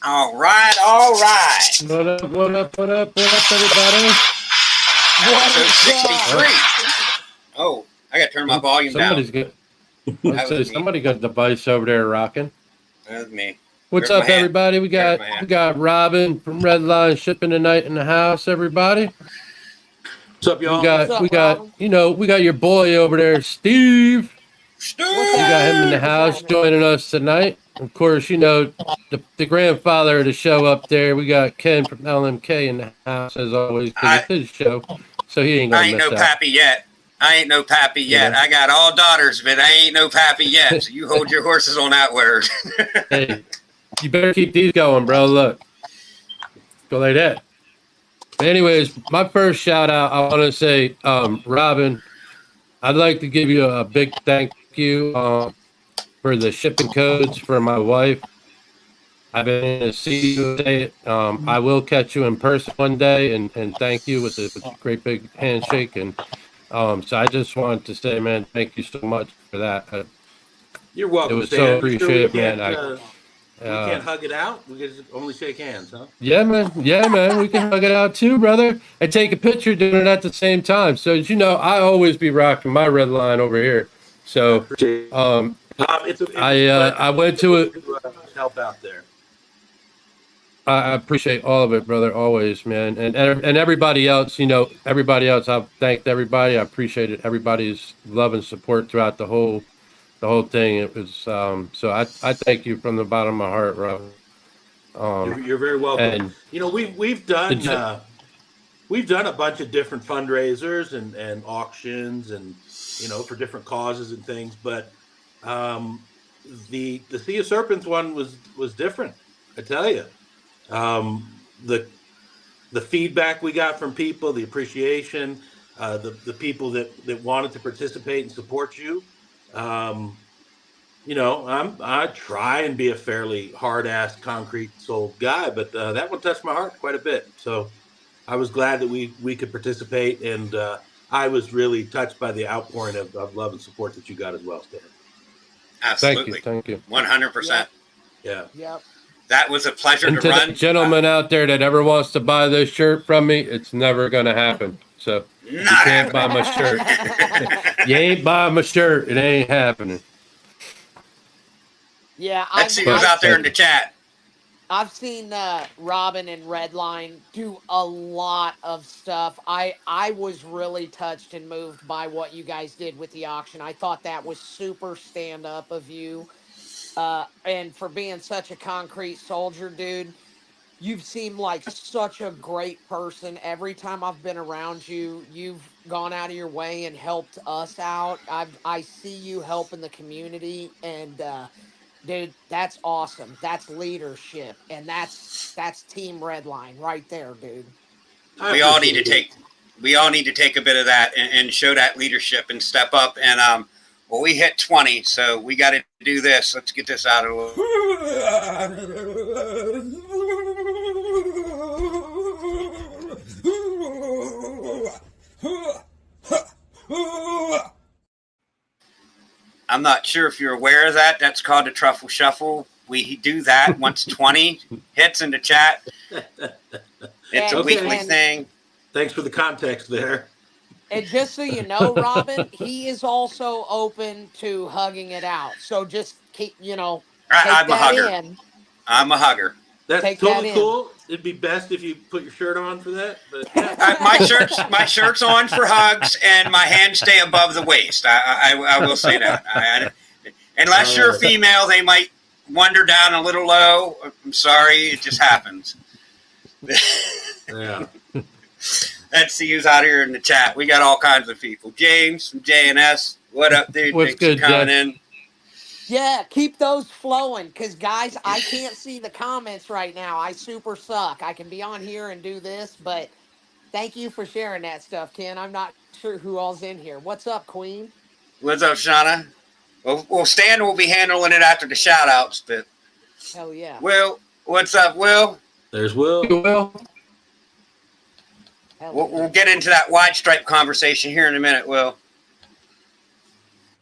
All right, all right. What up, everybody? Episode 63. Oh, I got to turn my volume Somebody's down. Somebody got the device over there rocking. That was me. What's Where's up, my hand? everybody? We got Robyn from Redline shipping tonight in the house, everybody. What's up, y'all? We got your boy over there, Steve. Steve! We got him in the house joining us tonight. Of course, the grandfather of the show up there. We got Ken from LMK in the house as always because it's his show, so he ain't gonna miss out. I ain't no pappy yet. Yeah. I got all daughters, but I ain't no pappy yet. So you hold your horses on that word. Hey, you better keep these going, bro. Look, go like that. But anyways, my first shout out, I want to say, Robyn, I'd like to give you a big thank you for the shipping codes for my wife. I've been to see you today. I will catch you in person one day and thank you with a great big handshake. And so I just wanted to say, man, thank you so much for that. You're welcome. It was so appreciated, man. We can't hug it out. We can just only shake hands, huh? Yeah, man. We can hug it out too, brother. And take a picture doing it at the same time. So, as you know, I always be rocking my red line over here. So, I went to it. Help out there. I appreciate all of it, brother. Always, man. And everybody else, I've thanked everybody. I appreciated everybody's love and support throughout the whole thing. It was so I thank you from the bottom of my heart, Robyn. You're very welcome. And we've done a bunch of different fundraisers and auctions and for different causes and things, but the Sea of Serpents one was different. I tell you, the feedback we got from people, the appreciation, the people that wanted to participate and support you. I try and be a fairly hard-ass, concrete-souled guy, but that one touched my heart quite a bit. So I was glad that we could participate, and I was really touched by the outpouring of love and support that you got as well, Stan. Absolutely. Thank you. 100%. Yeah. Yep. That was a pleasure And to run. the gentleman out there that ever wants to buy this shirt from me, it's never going to happen. So you can't buy my shirt. You ain't buying my shirt. It ain't happening. Yeah, Let's see who's out there in the chat. I've seen Robyn and Redline do a lot of stuff. I was really touched and moved by what you guys did with the auction. I thought that was super stand-up of you. And for being such a concrete soldier, dude, you've seemed like such a great person. Every time I've been around you, you've gone out of your way and helped us out. I see you helping the community, and dude, that's awesome. That's leadership, and that's Team Redline right there, dude. We all need to take a bit of that and show that leadership and step up. And well, we hit 20, so we got to do this. Let's get this out of the way. I'm not sure if you're aware of that. That's called a truffle shuffle. We do that once 20 hits in the chat. It's a weekly thing. Thanks for the context there. And just so you know, Robyn, he is also open to hugging it out. So just keep, take I'm a that hugger. in. I'm a hugger. That's totally cool. It'd be best if you put your shirt on for that. But yeah. My shirt's on for hugs, and my hands stay above the waist. I will say that. Unless you're a female, they might wander down a little low. I'm sorry, it just happens. Yeah. Let's see who's out here in the chat. We got all kinds of people. James from JNS. What up, dude? What's good, coming in. Yeah, keep those flowing, because, guys, I can't see the comments right now. I super suck. I can be on here and do this, but thank you for sharing that stuff, Ken. I'm not sure who all's in here. What's up, Queen? What's up, Shauna? Well, Stan will be handling it after the shout-outs, but... Hell yeah. Will, what's up, Will? There's Will. Will. We'll get into that wide stripe conversation here in a minute, Will.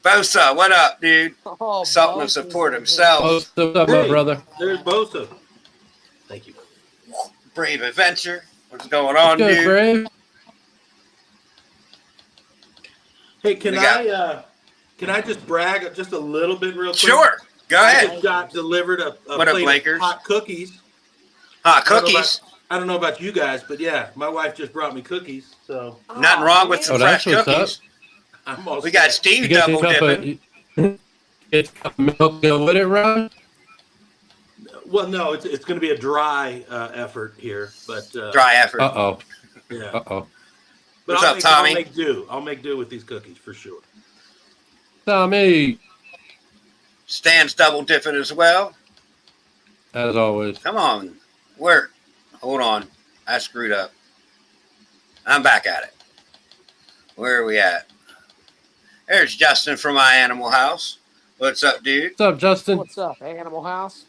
Bosa, what up, dude? Oh, Something to support himself. What's up, my brother? There's Bosa. Brave Adventure. What's going on, Good, dude? Brave. Hey, We got- can I just brag just a little bit real quick? Sure. Go I ahead. just got delivered a What up, plate Lakers? of hot cookies. Hot I don't know cookies. I don't know about you guys, but yeah, my wife just brought me cookies, so Nothing wrong with some Oh, that's fresh what's up. cookies. I'm all We got set. Steve You get double a cup dipping. of, get a cup of milk go with it, Rob? Well, no, it's going to be a dry effort here, but Dry effort. Uh-oh. yeah. Uh-oh. But What's up, Tommy? I'll make do. I'll make do with these cookies for sure. Tommy, Stan's double dipping as well. as always. Come on. Work. Hold on. I screwed up. I'm back at it. Where are we at? There's Justin from My Animal House. What's up, dude? What's up, Justin? What's up, Animal House?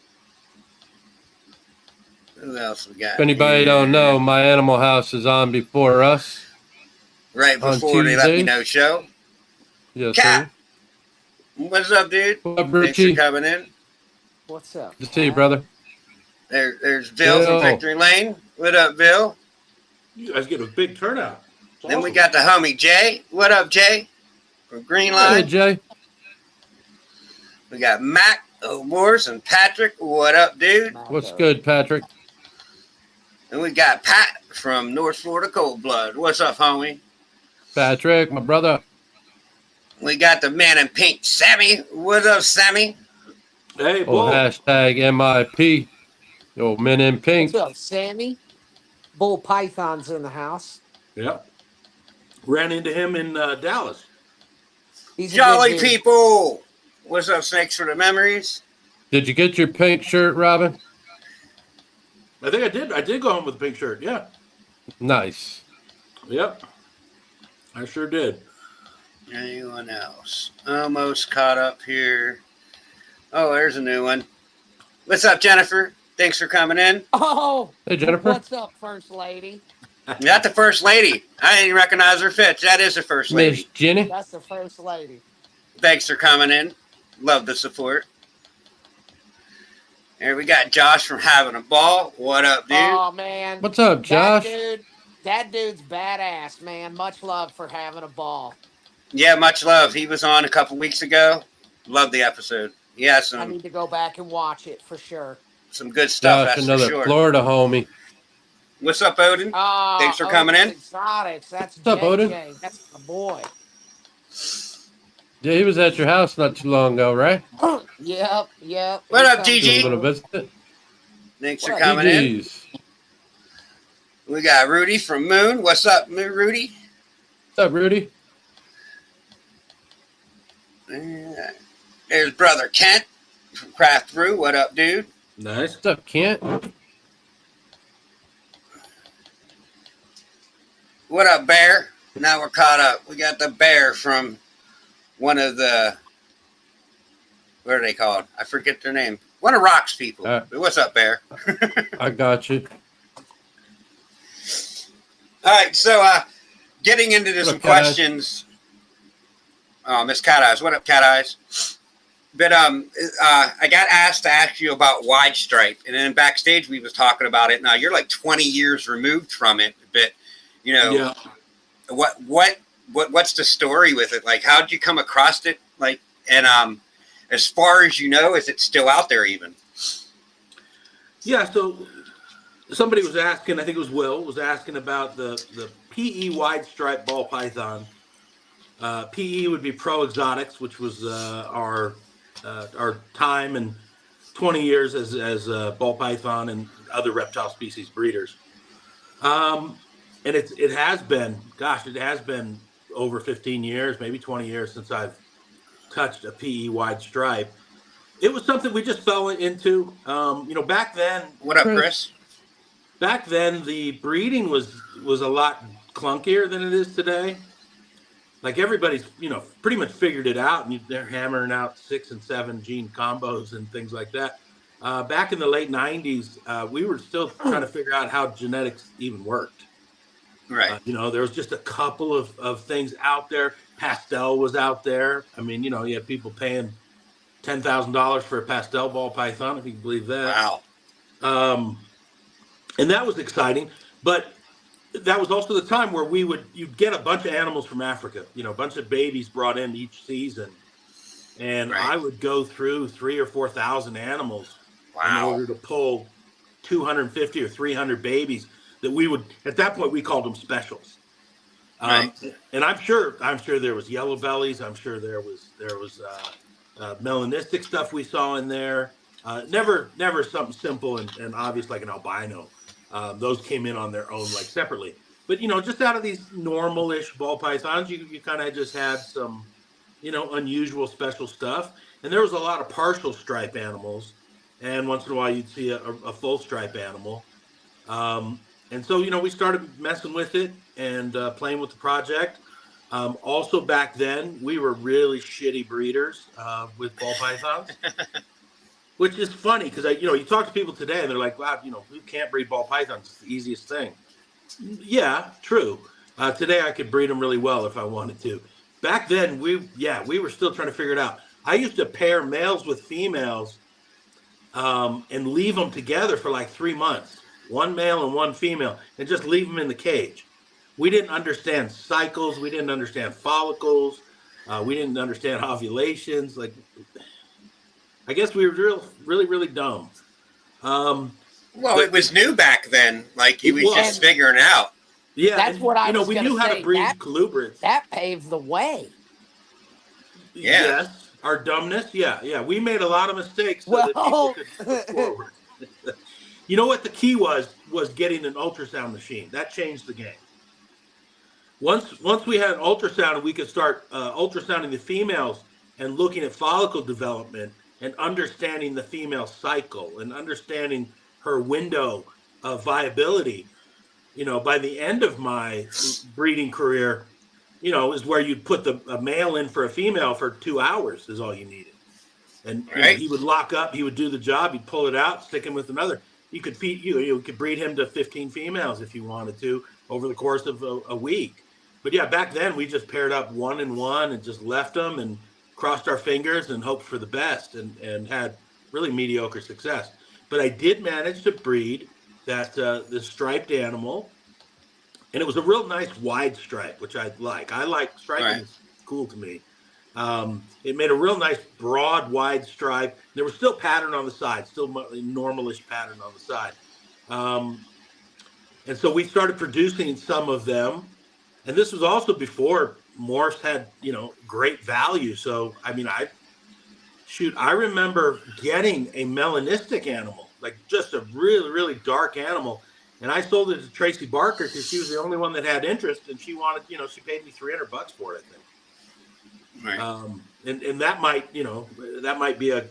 Who else we got? If anybody here? don't know, My Animal House is on before us. Right on before they let me Tuesdays. know show. Yes, Cat. sir. What's up, dude? What up, Thanks for Richie? coming in. What's up? Good to see you, brother. There's Bill Bill. from Victory Lane. What up, Bill? You guys get a big turnout. It's Then we awesome. got the homie Jay. What up, Jay? From Green Hey, Line. Jay. We got Mac O'Morse and Patrick. What up, dude? What's good, Patrick? And we got Pat from North Florida Cold Blood. What's up, homie? Patrick, my brother. We got the man in pink, Sammy. What up, Sammy? Hey, Oh, Bull. hashtag MIP. Yo, men in pink. What's up, Sammy? Bull Python's in the house. Yep. Ran into him in Dallas. He's a Jolly good dude. people. What's up, Snakes for the Memories? Did you get your pink shirt, Robin? I think I did. I did go home with a pink shirt. Yeah. Nice. Yep. I sure did. Anyone else? Almost caught up here. Oh, there's a new one. What's up, Jennifer? Thanks for coming in. Oh, Hey, Jennifer. what's up, First Lady? Not the first lady. I didn't recognize her fits. That is the first Miss lady. Jenny. That's the First Lady. Thanks for coming in. Love the support. Here we got Josh from Having a Ball. What up, dude? Oh man, What's up, Josh? That dude's badass, man. Much love for having a ball. Yeah, much love. He was on a couple weeks ago. Love the episode. He has I some need to go back and watch it for sure. good stuff. Josh, That's another for sure. Florida homie. What's up, Odin? Thanks for coming in. Exotics. That's What's up, Odin? JJ. That's my boy. Yeah, he was at your house not too long ago, right? Yep. What Here up, comes GG? Doing a Odin. little visit. Thanks for What? coming in. GG's. We got Rudy from Moon. What's up, Rudy? What's up, Rudy? There's brother Kent from Craft Brew. What up, dude? Nice. What's up, Kent? What up, Bear? Now we're caught up. We got the Bear from one of the, what are they called? I forget their name. One of Rock's people. What's up, Bear? I got you. All right, so getting into What some up, Cat Eyes? questions. Oh, Miss Cat Eyes. What up, Cat Eyes? But I got asked to ask you about wide stripe, and then backstage we was talking about it. Now you're like 20 years removed from it, but you know, Yeah. what's the story with it? Like, how did you come across it? Like, and as far as you know, is it still out there even? Yeah. So somebody was asking, I think it was Will, was asking about the PE wide stripe ball python. PE would be Pro Exotics, which was our time and 20 years as ball python and other reptile species breeders. And it has been over 15 years, maybe 20 years since I've touched a PE wide stripe. It was something we just fell into. Back then. What up, Chris? Back then, the breeding was a lot clunkier than it is today. Like everybody's, pretty much figured it out, and they're hammering out 6 and 7 gene combos and things like that. Back in the late 90s, we were still trying to figure out how genetics even worked. Right. There was just a couple of things out there. Pastel was out there. I mean, you had people paying $10,000 for a pastel ball python, if you can believe that. Wow. and that was exciting. But that was also the time where you'd get a bunch of animals from Africa, a bunch of babies brought in each season, and Right. I would go through 3,000 or 4,000 animals in Wow. order to pull 250 or 300 babies that we would, at that point we called them specials. Right. And I'm sure there was yellow bellies. I'm sure there was melanistic stuff we saw in there. Never something simple and obvious like an albino. Those came in on their own, like separately. But just out of these normal-ish ball pythons, you kind of just had some, unusual special stuff. And there was a lot of partial stripe animals, and once in a while you'd see a full stripe animal. And so we started messing with it and playing with the project. Also back then we were really shitty breeders with ball pythons. Which is funny because you talk to people today and they're like, wow, you can't breed ball pythons. It's the easiest thing. Yeah, true. Today I could breed them really well if I wanted to. Back then we were still trying to figure it out. I used to pair males with females and leave them together for like 3 months, one male and one female, and just leave them in the cage. We didn't understand cycles. We didn't understand follicles. We didn't understand ovulations. Like, I guess we were really, really dumb. Well, it was new back then. Like you was just figuring out. Yeah, that's what I was we gonna knew how say. to breed colubrids. That paved the way. Yeah. Yes, our dumbness. Yeah. We made a lot of mistakes so that people could move forward. You know what the key was getting an ultrasound machine. That changed the game. Once we had an ultrasound and we could start ultrasounding the females and looking at follicle development and understanding the female cycle and understanding her window of viability, by the end of my breeding career, is where you'd put a male in for a female for 2 hours is all you needed. And right. He would lock up, he would do the job, he'd pull it out, stick him with another. You could you could breed him to 15 females if you wanted to over the course of a week. But yeah, back then we just paired up 1 and 1 and just left them and crossed our fingers and hoped for the best and had really mediocre success. But I did manage to breed this striped animal, and it was a real nice wide stripe, which I like. I like striping. Right. Is cool to me. It made a real nice broad wide stripe. There was still pattern on the side, still normalish pattern on the side. And so we started producing some of them. And this was also before morphs had, great value. So, I remember getting a melanistic animal, like just a really, really dark animal. And I sold it to Tracy Barker because she was the only one that had interest. And she wanted, she paid me $300 for it, I think. Right. And that might be a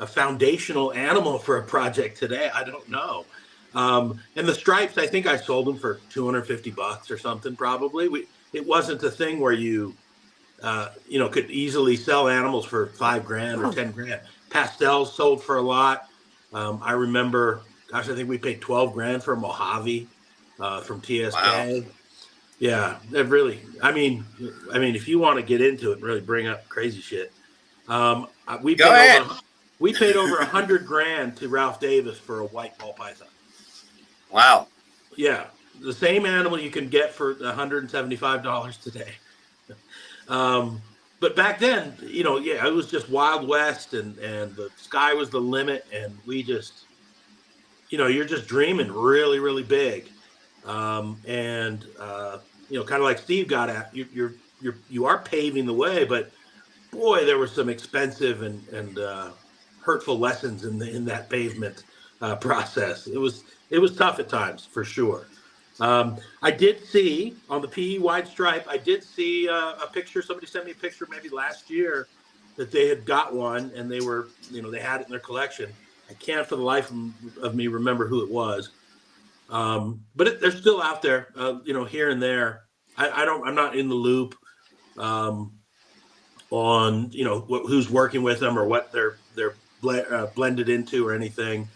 foundational animal for a project today. I don't know. And the stripes, I think I sold them for $250 or something. Probably. It wasn't a thing where you could easily sell animals for $5,000 or $10,000. Pastels sold for a lot. I remember, I think we paid $12,000 for a Mojave from TSK. Wow. Yeah, it really. If you want to get into it, and really bring up crazy shit. We paid over $100,000 to Ralph Davis for a white ball python. Wow. Yeah, the same animal you can get for $175 today. But back then, it was just Wild West, and the sky was the limit, and we just, you're just dreaming really, really big, kind of like Steve got at. You are paving the way, but boy, there were some expensive and hurtful lessons in that pavement process. It was tough at times, for sure. I did see on the PE wide stripe, I did see a picture. Somebody sent me a picture maybe last year that they had got one and they were, they had it in their collection. I can't for the life of me remember who it was. But they're still out there, here and there. I'm not in the loop on, who's working with them or what they're blended into or anything.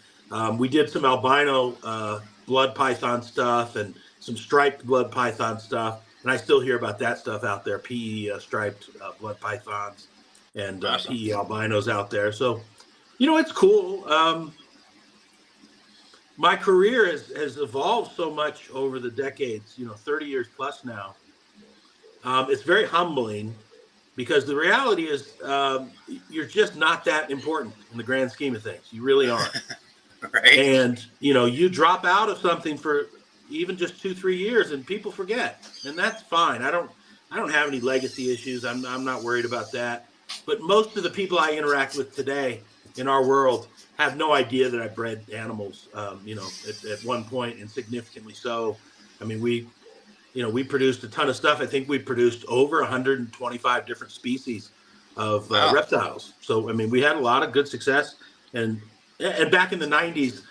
We did some albino blood python stuff and some striped blood python stuff. And I still hear about that stuff out there, PE striped blood pythons and awesome. PE albinos out there. So, it's cool. my career has evolved so much over the decades, 30 years plus now. It's very humbling because the reality is you're just not that important in the grand scheme of things. You really aren't. Right. And, you drop out of something for even just 2-3 years and people forget. And that's fine. I don't have any legacy issues. I'm not worried about that. But most of the people I interact with today in our world have no idea that I bred animals, at one point, and significantly so. I mean, we produced a ton of stuff. I think we produced over 125 different species of reptiles. So, I mean, we had a lot of good success. And back in the 90s,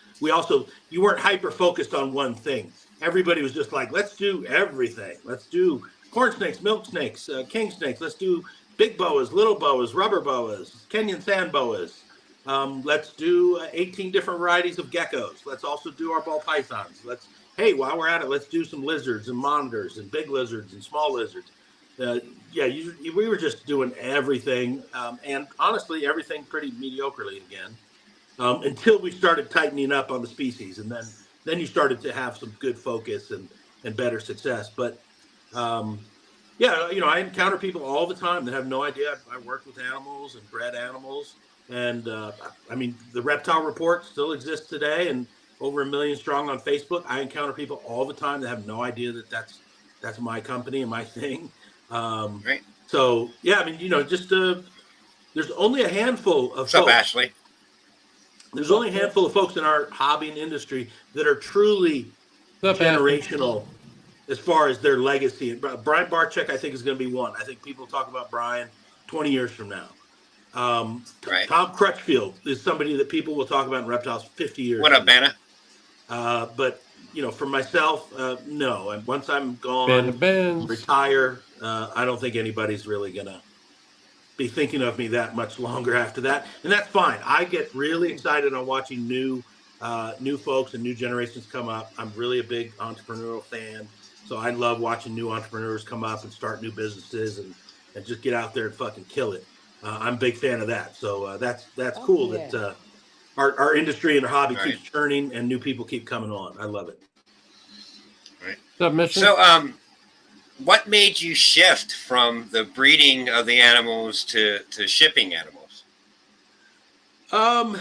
you weren't hyper focused on one thing. Everybody was just like, let's do everything. Let's do corn snakes, milk snakes, king snakes. Let's do big boas, little boas, rubber boas, Kenyan sand boas. Let's do 18 different varieties of geckos. Let's also do our ball pythons. While we're at it, let's do some lizards and monitors and big lizards and small lizards. We were just doing everything, and honestly, everything pretty mediocrely again, until we started tightening up on the species, and then you started to have some good focus and better success. But I encounter people all the time that have no idea I worked with animals and bred animals, and the Reptile Report still exists today, and over 1 million strong on Facebook. I encounter people all the time that have no idea that that's my company and my thing. Right. So yeah, there's only a handful of What's up, folks. Ashley? There's only a handful of folks in our hobby and industry that are truly generational as far as their legacy. And Brian Barczyk, I think, is going to be one. I think people talk about Brian 20 years from now. Right. Tom Crutchfield is somebody that people will talk about in reptiles 50 years. What up, Banna? But for myself, no. And once I'm gone, retire, I don't think anybody's really gonna be thinking of me that much longer after that, and that's fine. I get really excited on watching new folks and new generations come up. I'm really a big entrepreneurial fan, so I love watching new entrepreneurs come up and start new businesses and just get out there and fucking kill it. I'm a big fan of that. So that's cool that our industry and our hobby keeps churning and new people keep coming on. I love it. Right. Submission. So, what made you shift from the breeding of the animals to shipping animals? To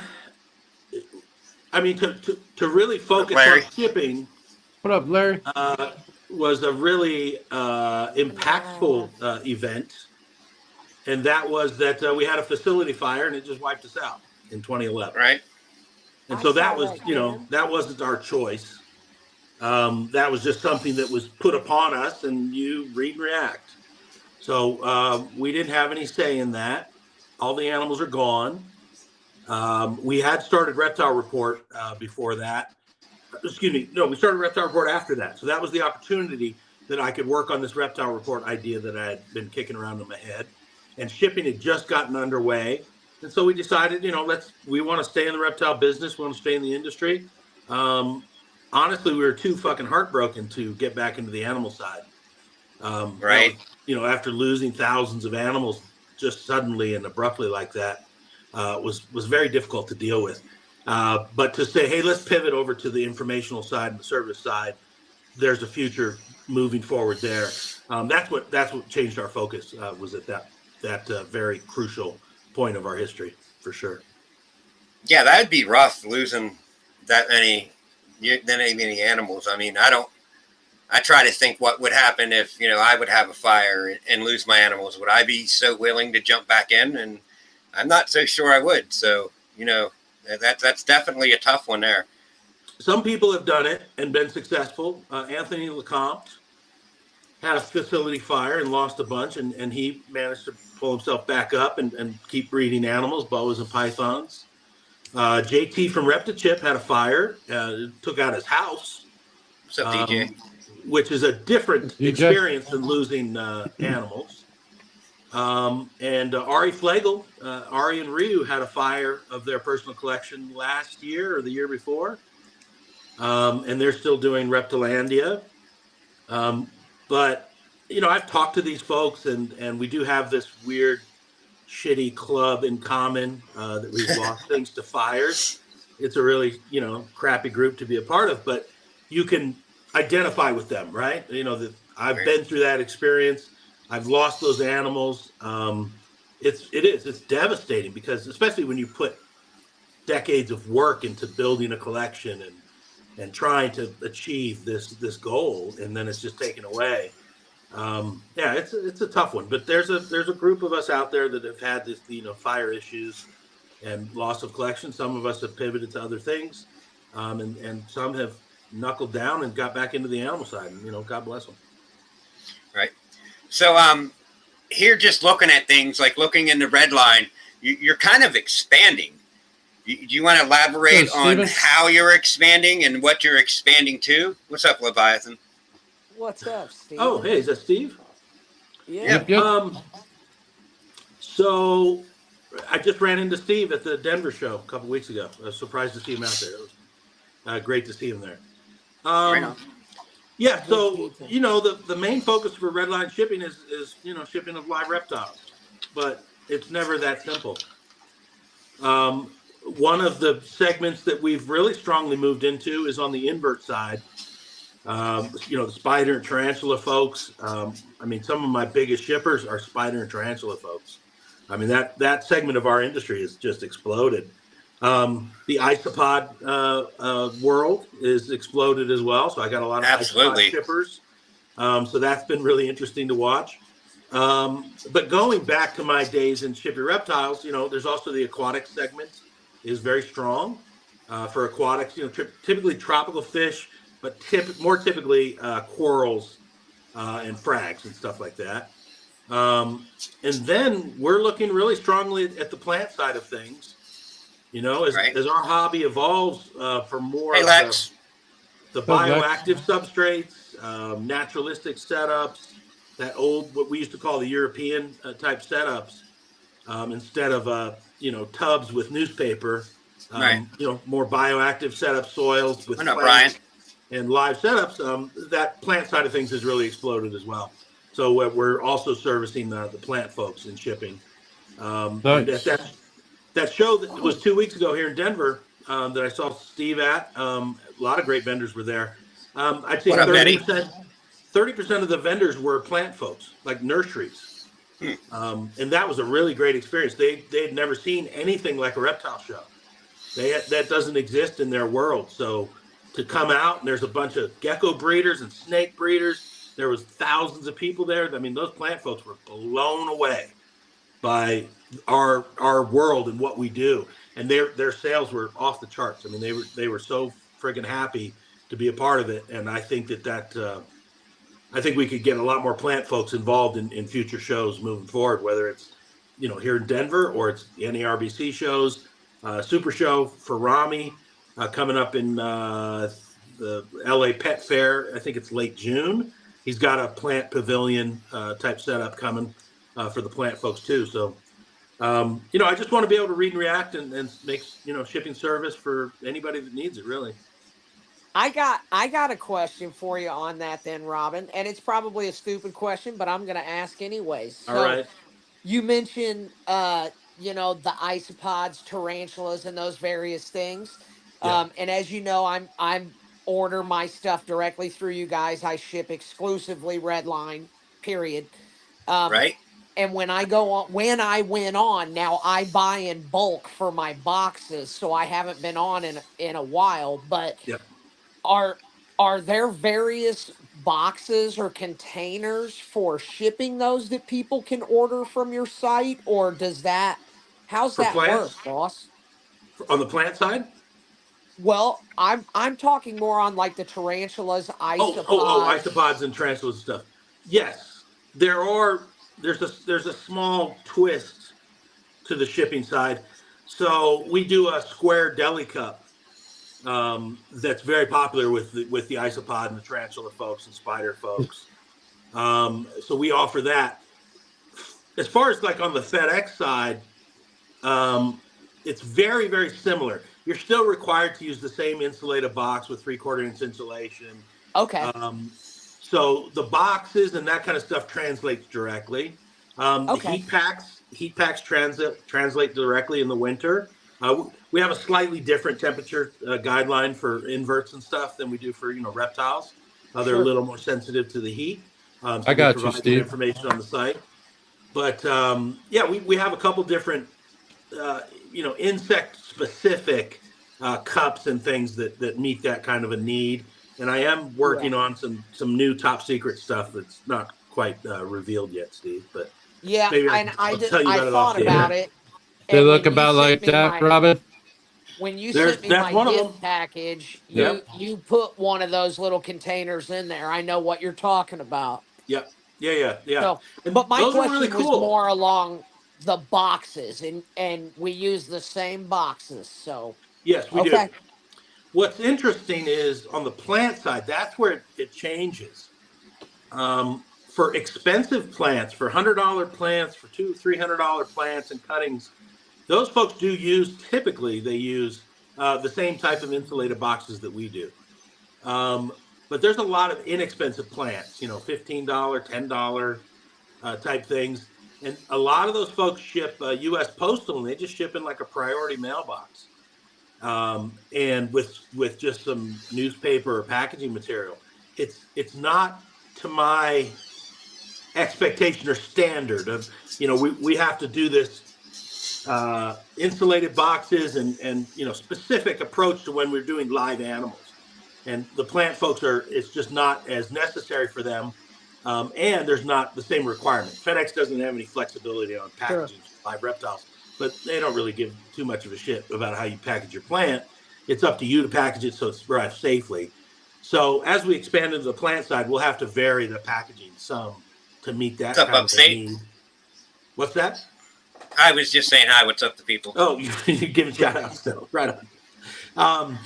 really focus on shipping. What up, Larry? Was a really impactful event. And that was that we had a facility fire and it just wiped us out in 2011. Right. And so that was, that wasn't our choice. That was just something that was put upon us, and you read and react. So we didn't have any say in that. All the animals are gone. We had started Reptile Report before that. Excuse me. No, we started Reptile Report after that. So that was the opportunity that I could work on this Reptile Report idea that I had been kicking around in my head. And shipping had just gotten underway. And so we decided, we want to stay in the reptile business. We want to stay in the industry. Honestly, we were too fucking heartbroken to get back into the animal side. Right. After losing thousands of animals just suddenly and abruptly like that was very difficult to deal with. But to say, hey, let's pivot over to the informational side and the service side. There's a future moving forward there. That's what changed our focus was at that very crucial point of our history, for sure. Yeah, that'd be rough losing that many animals. I mean, I try to think what would happen if, I would have a fire and lose my animals. Would I be so willing to jump back in? And I'm not so sure I would. So, that's definitely a tough one there. Some people have done it and been successful. Anthony Lecomte had a facility fire and lost a bunch, and he managed to pull himself back up and keep breeding animals, boas and pythons. JT from Reptichip had a fire, took out his house. What's up, DJ? Which is a different experience than losing animals. And Ari Flegel, Ari and Ryu had a fire of their personal collection last year or the year before. And they're still doing Reptilandia. But, I've talked to these folks and we do have this weird, shitty club in common that we've lost things to fires. it's a really, crappy group to be a part of, but you can identify with them, right? That I've been through that experience. I've lost those animals. It's devastating because especially when you put decades of work into building a collection and trying to achieve this goal, and then it's just taken away. It's a tough one, but there's a group of us out there that have had this, fire issues and loss of collection. Some of us have pivoted to other things, and some have knuckled down and got back into the animal side. And God bless them. Right. So here, just looking at things, like looking in the Redline, you're kind of expanding. Do you want to elaborate on how you're expanding and what you're expanding to? What's up, Leviathan? What's up, Steve? Oh, hey, is that Steve? Yeah. Yep. So I just ran into Steve at the Denver show a couple weeks ago. I was surprised to see him out there. It was great to see him there. Right on. Yeah, so the main focus for Redline shipping is shipping of live reptiles, but it's never that simple. One of the segments that we've really strongly moved into is on the invert side. The spider and tarantula folks. Some of my biggest shippers are spider and tarantula folks. That segment of our industry has just exploded. The isopod world is exploded as well. So I got a lot of isopod shippers. So that's been really interesting to watch. But going back to my days in shipping reptiles, there's also the aquatic segment is very strong for aquatics. Typically tropical fish, but more typically corals and frags and stuff like that. And then we're looking really strongly at the plant side of things. As our hobby evolves for more of the bioactive substrates, naturalistic setups, that old, what we used to call the European type setups, instead of, tubs with newspaper, more bioactive setup soils with plants and live setups, that plant side of things has really exploded as well. So we're also servicing the plant folks in shipping. Nice. That show that was 2 weeks ago here in Denver that I saw Steve at, a lot of great vendors were there. I'd say 30% of the vendors were plant folks, like nurseries. And that was a really great experience. They had never seen anything like a reptile show. That doesn't exist in their world. So to come out, and there's a bunch of gecko breeders and snake breeders. There was thousands of people there. Those plant folks were blown away by our world and what we do, and their sales were off the charts. They were so friggin' happy to be a part of it, and I think that I think we could get a lot more plant folks involved in future shows moving forward, whether it's here in Denver or it's the NARBC shows, Super Show for Rami coming up in the LA Pet Fair. I think it's late June. He's got a plant pavilion type setup coming for the plant folks too. So, I just want to be able to read and react and make, shipping service for anybody that needs it, really. I got a question for you on that then, Robyn, and it's probably a stupid question, but I'm going to ask anyways. So All right. You mentioned, the isopods, tarantulas, and those various things. Yeah. And as you know, I'm order my stuff directly through you guys. I ship exclusively Redline, period. Right. And when I went on, now I buy in bulk for my boxes, so I haven't been on in a while. But Yep. are there various boxes or containers for shipping those that people can order from your site, or how's For that plants? work, boss? On the plant side? Well, I'm talking more on like the tarantulas, isopods. Isopods and tarantulas and stuff. Yes, there's a small twist to the shipping side. So we do a square deli cup that's very popular with the isopod and the tarantula folks and spider folks. So we offer that. As far as like on the FedEx side, it's very, very similar. You're still required to use the same insulated box with 3/4 inch insulation. Okay. So the boxes and that kind of stuff translates directly. Okay. The heat packs translate directly in the winter. We have a slightly different temperature guideline for inverts and stuff than we do for reptiles. They're a little more sensitive to the heat. So I we got you, provide that Steve. information on the site. But yeah, we have a couple different insect specific cups and things that meet that kind of a need. And I am working on some new top secret stuff that's not quite revealed yet, Steve. But Yeah, maybe and I'll tell you I about it off thought the about air. it. They And look when you about sent like me that, my Robyn. when you That's sent me my one of gift them. package, Yep. you put one of those little containers in there. I know what you're talking about. Yep. Yeah. So, And but my those are really question was cool. more along the boxes, and we use the same boxes. So, Yes, we do. okay, What's interesting is on the plant side, that's where it changes. For expensive plants, for $100 plants, for $300 plants and cuttings, those folks typically they use the same type of insulated boxes that we do. But there's a lot of inexpensive plants, $15, $10 type things. And a lot of those folks ship U.S. Postal, and they just ship in like a priority mailbox. And with just some newspaper or packaging material. It's not to my expectation or standard of we have to do this insulated boxes and specific approach to when we're doing live animals. And the plant folks it's just not as necessary for them. And there's not the same requirement. FedEx doesn't have any flexibility on packaging live reptiles, but they don't really give too much of a shit about how you package your plant. It's up to you to package it so it's arrived safely. So as we expand into the plant side, we'll have to vary the packaging some to meet that What's up, kind of upstate? need. What's that? I was just saying hi. What's up to people? Oh, you're giving shout outs still. Right on.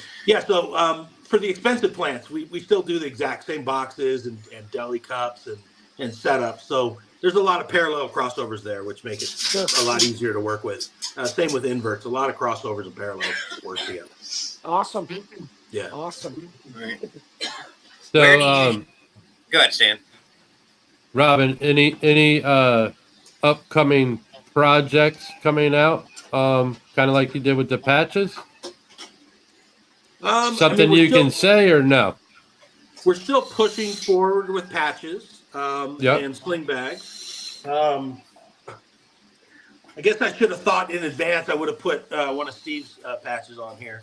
So for the expensive plants, we still do the exact same boxes and deli cups and setups. So there's a lot of parallel crossovers there, which make it a lot easier to work with. Same with inverts. A lot of crossovers and parallels work together. awesome, Yeah. awesome. Right. So, Where do you- Go ahead, Stan. Robyn, any upcoming projects coming out? Kind of like you did with the patches? Something you can say or no? We're still pushing forward with patches and sling bags. I guess I should have thought in advance. I would have put one of Steve's patches on here.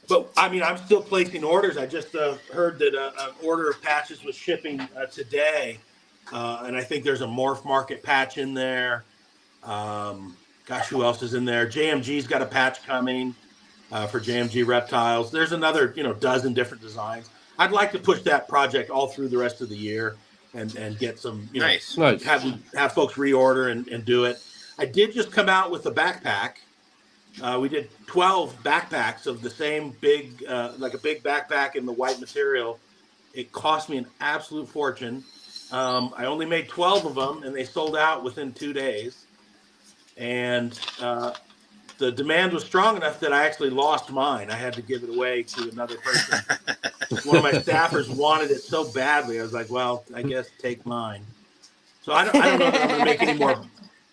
But I mean, I'm still placing orders. I just heard that an order of patches was shipping today. And I think there's a Morph Market patch in there. Gosh, who else is in there? JMG's got a patch coming for JMG Reptiles. There's another, dozen different designs. I'd like to push that project all through the rest of the year and get some, Nice. have folks reorder and do it. I did just come out with a backpack. We did 12 backpacks of the same big, like a big backpack in the white material. It cost me an absolute fortune. I only made 12 of them, and they sold out within 2 days. And the demand was strong enough that I actually lost mine. I had to give it away to another person. One of my staffers wanted it so badly. I was like, well, I guess take mine. So I don't know if I'm going to make any more.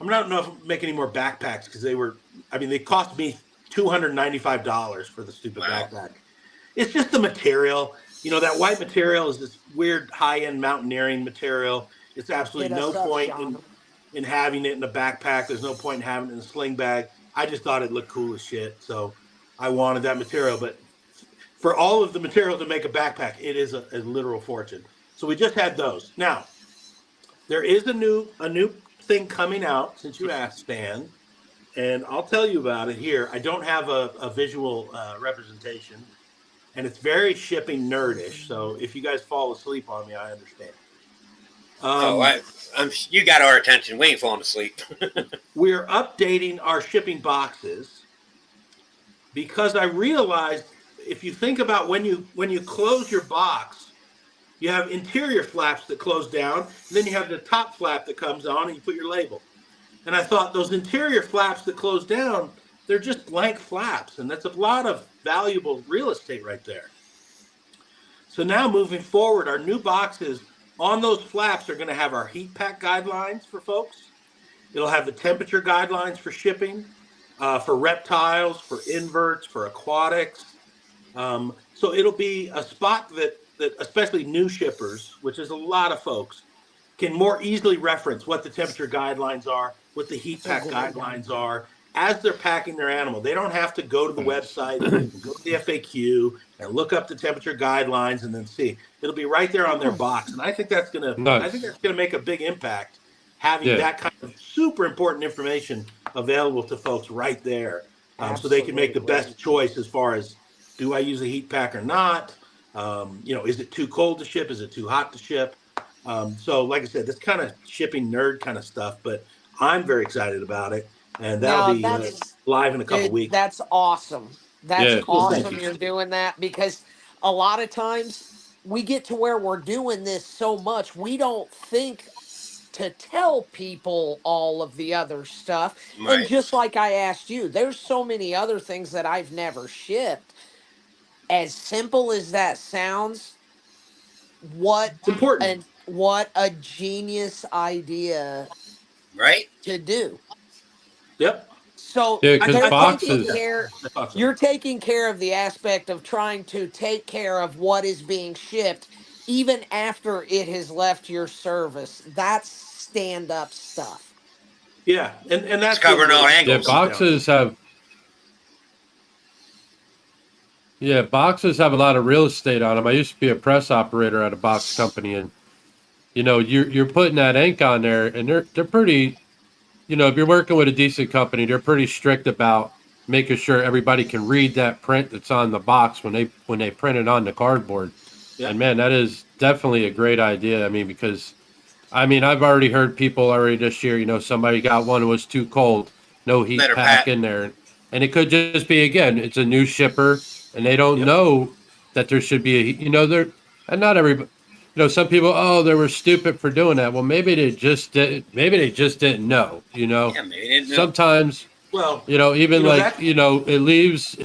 I'm not know if I'm make any more backpacks because they cost me $295 for the stupid backpack. It's just the material. That white material is this weird high-end mountaineering material. It's absolutely no point in having it in a backpack. There's no point in having it in a sling bag. I just thought it looked cool as shit. So I wanted that material. But for all of the material to make a backpack, it is a literal fortune. So we just had those. Now, there is a new thing coming out since you asked, Stan. And I'll tell you about it here. I don't have a visual representation. And it's very shipping nerdish. So if you guys fall asleep on me, I understand. You got our attention. We ain't falling asleep. We're updating our shipping boxes because I realized if you think about when you close your box, you have interior flaps that close down, and then you have the top flap that comes on, and you put your label. And I thought those interior flaps that close down, they're just blank flaps, and that's a lot of valuable real estate right there. So now moving forward, our new boxes on those flaps are going to have our heat pack guidelines for folks. It'll have the temperature guidelines for shipping. for reptiles, for inverts, for aquatics. So it'll be a spot that especially new shippers, which is a lot of folks, can more easily reference what the temperature guidelines are, what the heat pack guidelines are as they're packing their animal. They don't have to go to the website and go to the FAQ and look up the temperature guidelines and then see. It'll be right there on their box. And I think that's gonna make a big impact, having that kind of super important information available to folks right there. So they can make the best choice as far as, do I use a heat pack or not? Is it too cold to ship? Is it too hot to ship? So like I said, this kind of shipping nerd kind of stuff, but I'm very excited about it. And that'll be live in a couple weeks. That's awesome. That's awesome. Thank you. You're doing that, because a lot of times we get to where we're doing this so much, we don't think to tell people all of the other stuff. Right. And just like I asked you, there's so many other things that I've never shipped. As simple as that sounds, It's important. what a genius idea Right? to do. Yep. So Yeah, 'cause they're boxes- you're taking care of the aspect of trying to take care of what is being shipped even after it has left your service. That's stand-up stuff. Yeah, and that's It's covering all angles. Boxes have a lot of real estate on them. I used to be a press operator at a box company, and you're putting that ink on there, and they're pretty. If you're working with a decent company, they're pretty strict about making sure everybody can read that print that's on the box when they print it on the cardboard. Yeah. And man, that is definitely a great idea. I mean, because I've already heard people already this year. Somebody got one that was too cold, no heat pack in there, and it could just be, again, it's a new shipper, and they don't know that there should be and not everybody. Some people, they were stupid for doing that. Well, maybe they just didn't. Maybe they just didn't know. Yeah, maybe they didn't know. Sometimes, it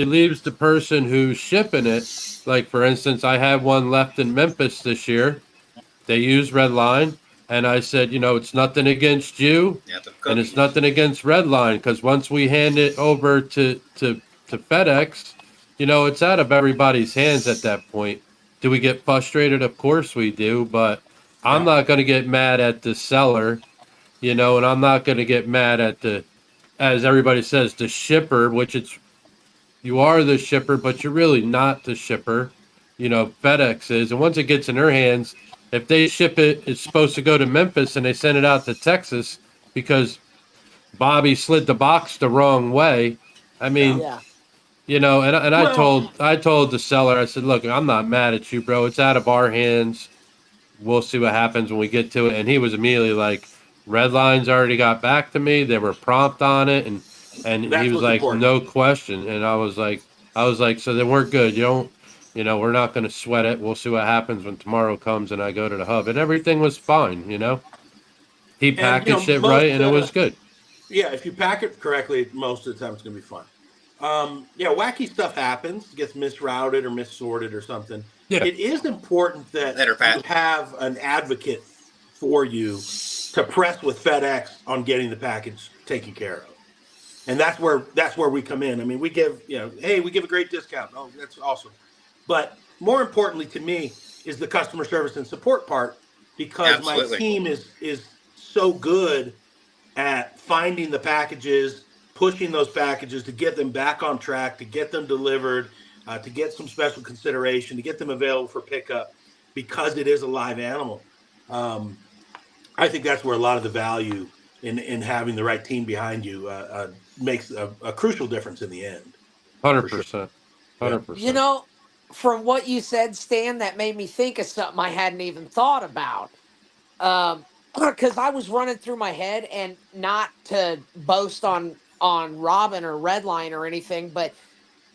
leaves the person who's shipping it. Like, for instance, I had one left in Memphis this year. They use Redline, and I said, it's nothing against you, and it's nothing against Redline, because once we hand it over to FedEx, it's out of everybody's hands at that point. Do we get frustrated? Of course we do, but I'm not going to get mad at the seller, and I'm not going to get mad at as everybody says, the shipper, which you are the shipper, but you're really not the shipper. FedEx is. And once it gets in their hands, if they ship it, it's supposed to go to Memphis, and they send it out to Texas because Bobby slid the box the wrong way. I mean... Yeah. I told the seller, I said, look, I'm not mad at you, bro. It's out of our hands. We'll see what happens when we get to it. And he was immediately like, Redline's already got back to me. They were prompt on it. And he was like, important. No question. And I was like, so then we're good. We're not going to sweat it. We'll see what happens when tomorrow comes and I go to the hub. And everything was fine, He packaged it right, and it was good. Yeah, if you pack it correctly, most of the time it's going to be fine. Wacky stuff happens, gets misrouted or missorted or something. Yeah. It is important that you have an advocate for you to press with FedEx on getting the package taken care of. And that's where we come in. I mean, we give, hey, we give a great discount. Oh, that's awesome. But more importantly to me is the customer service and support part, because my team is so good at finding the packages, pushing those packages to get them back on track, to get them delivered, to get some special consideration, to get them available for pickup, because it is a live animal. I think that's where a lot of the value in having the right team behind you makes a crucial difference in the end. 100%. 100%. From what you said, Stan, that made me think of something I hadn't even thought about. Because I was running through my head, and not to boast on Robyn or Redline or anything, but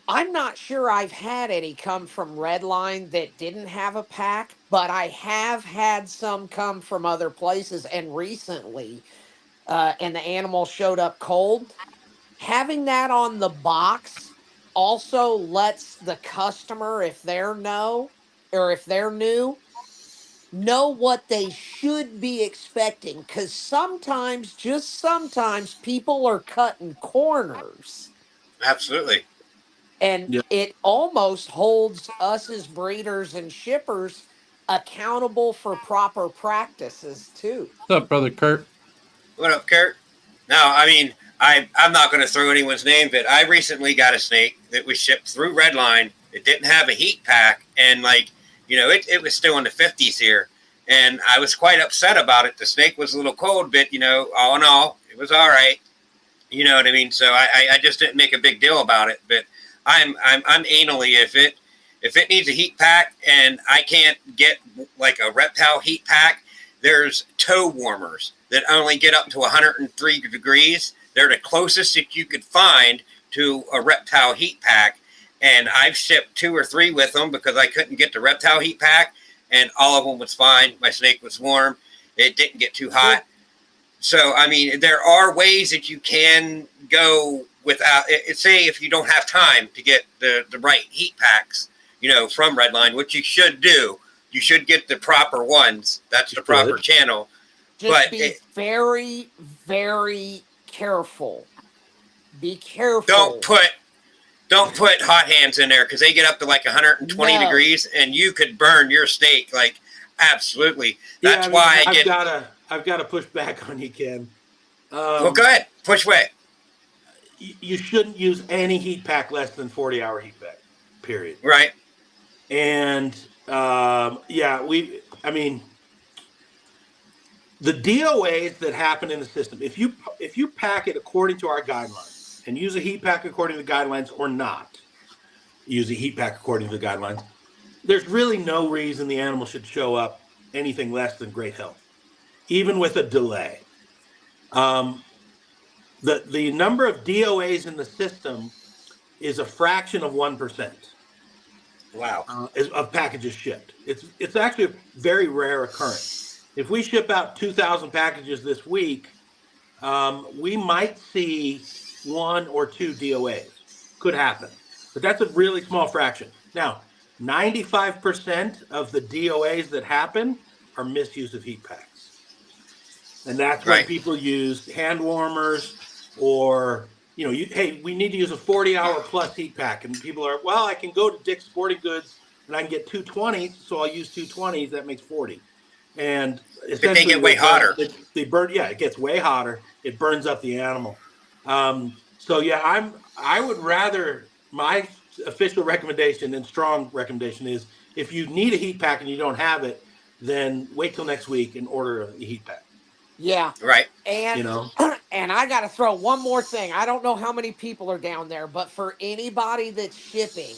I'm not sure I've had any come from Redline that didn't have a pack, but I have had some come from other places, and recently, and the animal showed up cold. Having that on the box also lets the customer, if they're new, know what they should be expecting, because sometimes, just sometimes, people are cutting corners. Absolutely. And Yeah. it almost holds us as breeders and shippers accountable for proper practices too. What's up, brother Kurt? What up, Kurt? No, I mean, I'm not going to throw anyone's name, but I recently got a snake that was shipped through Redline. It didn't have a heat pack, and it was still in the 50s here, and I was quite upset about it. The snake was a little cold, but all in all, it was all right. You know what I mean? So I just didn't make a big deal about it, but I'm anally if it needs a heat pack and I can't get like a reptile heat pack, there's toe warmers that only get up to 103 degrees. They're the closest that you could find to a reptile heat pack. And I've shipped 2 or 3 with them because I couldn't get the reptile heat pack, and all of them was fine. My snake was warm. It didn't get too hot. So, I mean, there are ways that you can go without it. Say if you don't have time to get the right heat packs, from Redline, which you should do. You should get the proper ones. That's the proper channel. Just be very, very careful. Be careful. Don't put hot hands in there because they get up to like 120 degrees and you could burn your steak. Like, absolutely. That's why I've got to push back on you, Ken. Well, go ahead. Push away. You shouldn't use any heat pack less than 40-hour heat pack, period. Right. And, the DOAs that happen in the system, if you pack it according to our guidelines and use a heat pack according to the guidelines or not use a heat pack according to the guidelines, there's really no reason the animal should show up anything less than great health, even with a delay. The number of DOAs in the system is a fraction of 1%. Wow. Of packages shipped. It's actually a very rare occurrence. If we ship out 2,000 packages this week, we might see 1 or 2 DOAs. Could happen, but that's a really small fraction. Now, 95% of the DOAs that happen are misuse of heat packs, and that's when people use hand warmers or hey, we need to use a 40-hour plus heat pack, and people are, well, I can go to Dick's Sporting Goods and I can get 220s, so I'll use 220s. That makes 40, and essentially they get way hotter. They burn. Yeah, it gets way hotter. It burns up the animal. So yeah, I would rather, my official recommendation and strong recommendation is if you need a heat pack and you don't have it, then wait till next week and order a heat pack. Yeah. Right. And and I got to throw one more thing. I don't know how many people are down there, but for anybody that's shipping,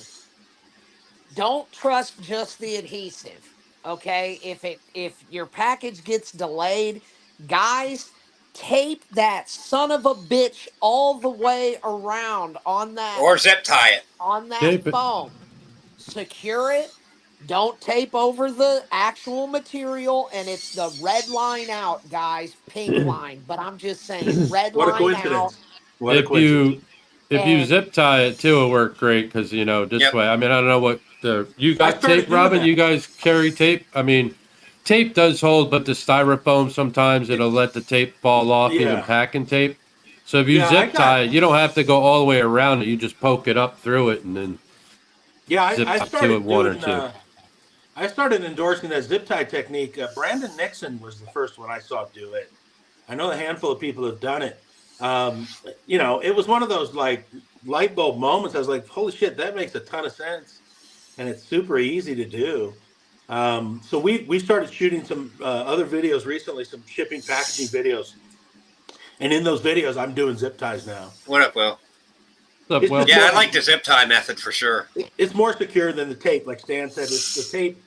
don't trust just the adhesive. Okay? If your package gets delayed, guys, tape that son of a bitch all the way around on that, or zip tie it on that foam. Secure it. Don't tape over the actual material, and it's the red line out, guys. Pink line, but I'm just saying, red What a line coincidence. out. What a coincidence. If you zip tie it too, it'll work great because this way. I mean, I don't know what you got tape, Robyn. You guys carry tape. I mean, tape does hold, but the styrofoam sometimes it'll let the tape fall off, even packing tape. So if you zip tie it, you don't have to go all the way around it. You just poke it up through it and then I started endorsing that zip tie technique. Brandon Nixon was the first one I saw do it. I know a handful of people have done it. It was one of those like light bulb moments. I was like, holy shit, that makes a ton of sense. And it's super easy to do. So we started shooting some other videos recently, some shipping packaging videos. And in those videos, I'm doing zip ties now. What up, Will? What's up, Will? Yeah, I like the zip tie method for sure. It's more secure than the tape. Like Stan said, it's the tape.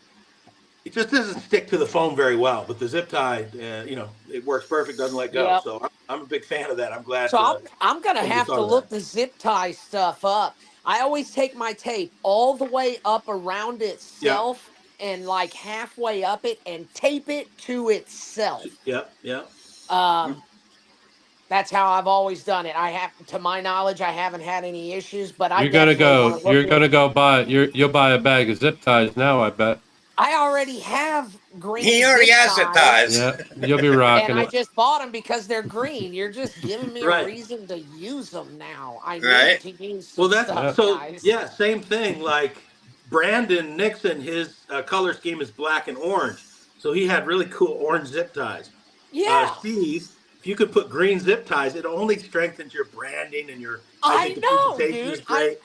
It just doesn't stick to the foam very well, but the zip tie, it works perfect, doesn't let go. Yep. So I'm a big fan of that. I'm glad. So I'm going to have to look the zip tie stuff up. I always take my tape all the way up around itself and like halfway up it and tape it to itself. Yep. That's how I've always done it. To my knowledge, I haven't had any issues, but you're gonna go buy a bag of zip ties now, I bet. I already have green. He already zip has zip ties, ties. Yeah, you'll be and rocking I it. just bought them because they're green. You're just giving me a Right. reason to use them now. I Right. need to use Well, some that's Yeah. stuff, so. guys. Yeah, same thing. Like Brandon Nixon, his color scheme is black and orange, so he had really cool orange zip ties. Yeah, Steve, if you could put green zip ties, it only strengthens your branding and your. I think I the know, presentation dude. is great.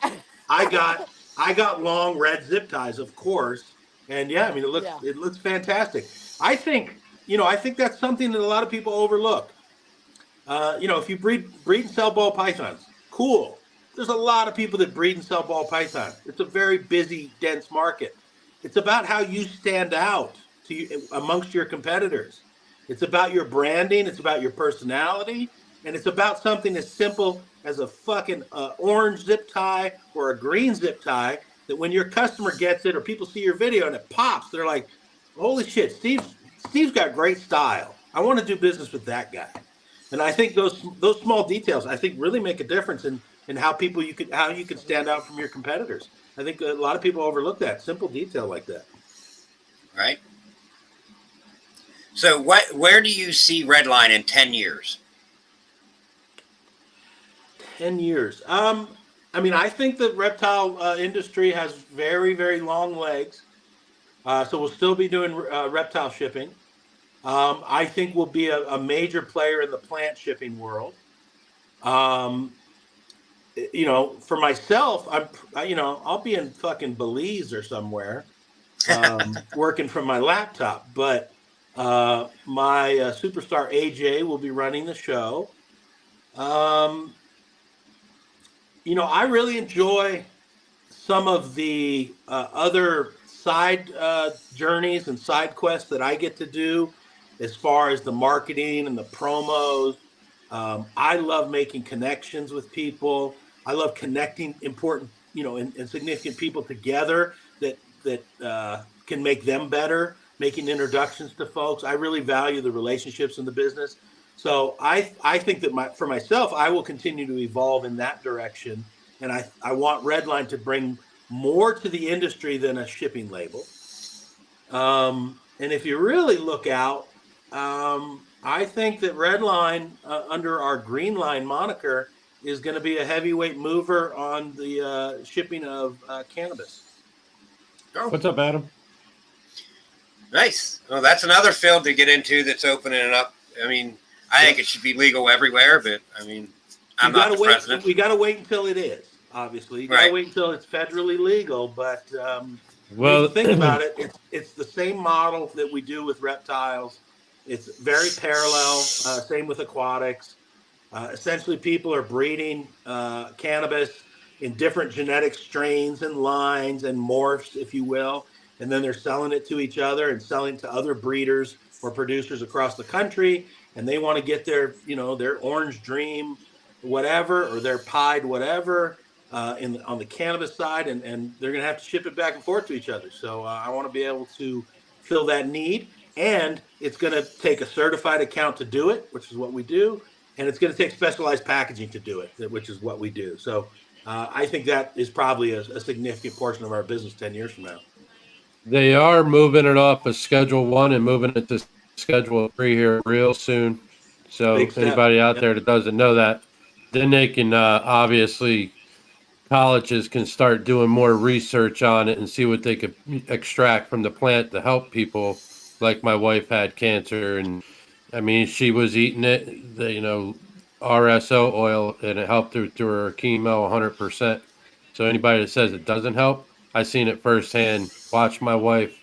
I got I got long red zip ties, of course, and yeah, I mean Yeah. it looks fantastic. I think I think that's something that a lot of people overlook. If you breed and sell ball pythons, cool. There's a lot of people that breed and sell ball pythons. It's a very busy, dense market. It's about how you stand out amongst your competitors. It's about your branding. It's about your personality, and it's about something as simple as a fucking orange zip tie or a green zip tie. That when your customer gets it or people see your video and it pops, they're like, "Holy shit, Steve's got great style. I want to do business with that guy." And I think those small details I think really make a difference in how you can stand out from your competitors. I think a lot of people overlook that simple detail like that. Right. So where do you see Redline in 10 years? 10 years. I mean, I think the reptile industry has very, very long legs. So we'll still be doing reptile shipping. I think we'll be a major player in the plant shipping world. Um, for myself, I'll be in fucking Belize or somewhere, working from my laptop. But my superstar AJ will be running the show. Um, I really enjoy some of the other side journeys and side quests that I get to do as far as the marketing and the promos. I love making connections with people. I love connecting important, and significant people together that can make them better, making introductions to folks. I really value the relationships in the business. So I think that for myself, I will continue to evolve in that direction. And I want Redline to bring more to the industry than a shipping label. And if you really look out, I think that Redline, under our Green Line moniker, is going to be a heavyweight mover on the shipping of cannabis. Oh, What's up, Adam? nice. Well, that's another field to get into that's opening up. I mean, I think it should be legal everywhere, but I mean, I'm not the president. We got to wait until it is. Obviously, you got to wait until it's federally legal. But Well, think about it. It's the same model that we do with reptiles. It's very parallel. Same with aquatics. Essentially, people are breeding cannabis in different genetic strains and lines and morphs, if you will, and then they're selling it to each other and selling to other breeders or producers across the country. And they want to get their Orange Dream, whatever, or their Pied, whatever, on the cannabis side, and they're going to have to ship it back and forth to each other. So I want to be able to fill that need, and it's going to take a certified account to do it, which is what we do, and it's going to take specialized packaging to do it, which is what we do. So I think that is probably a significant portion of our business 10 years from now. they are moving it off of Schedule 1 and moving it to Schedule 3 here real soon. So Big step. anybody out Yep. there that doesn't know that, then they can obviously colleges can start doing more research on it and see what they could extract from the plant to help people. Like my wife had cancer, and I mean she was eating it, RSO oil, and it helped her through her chemo 100%. So anybody that says it doesn't help, I seen it firsthand. Watch my wife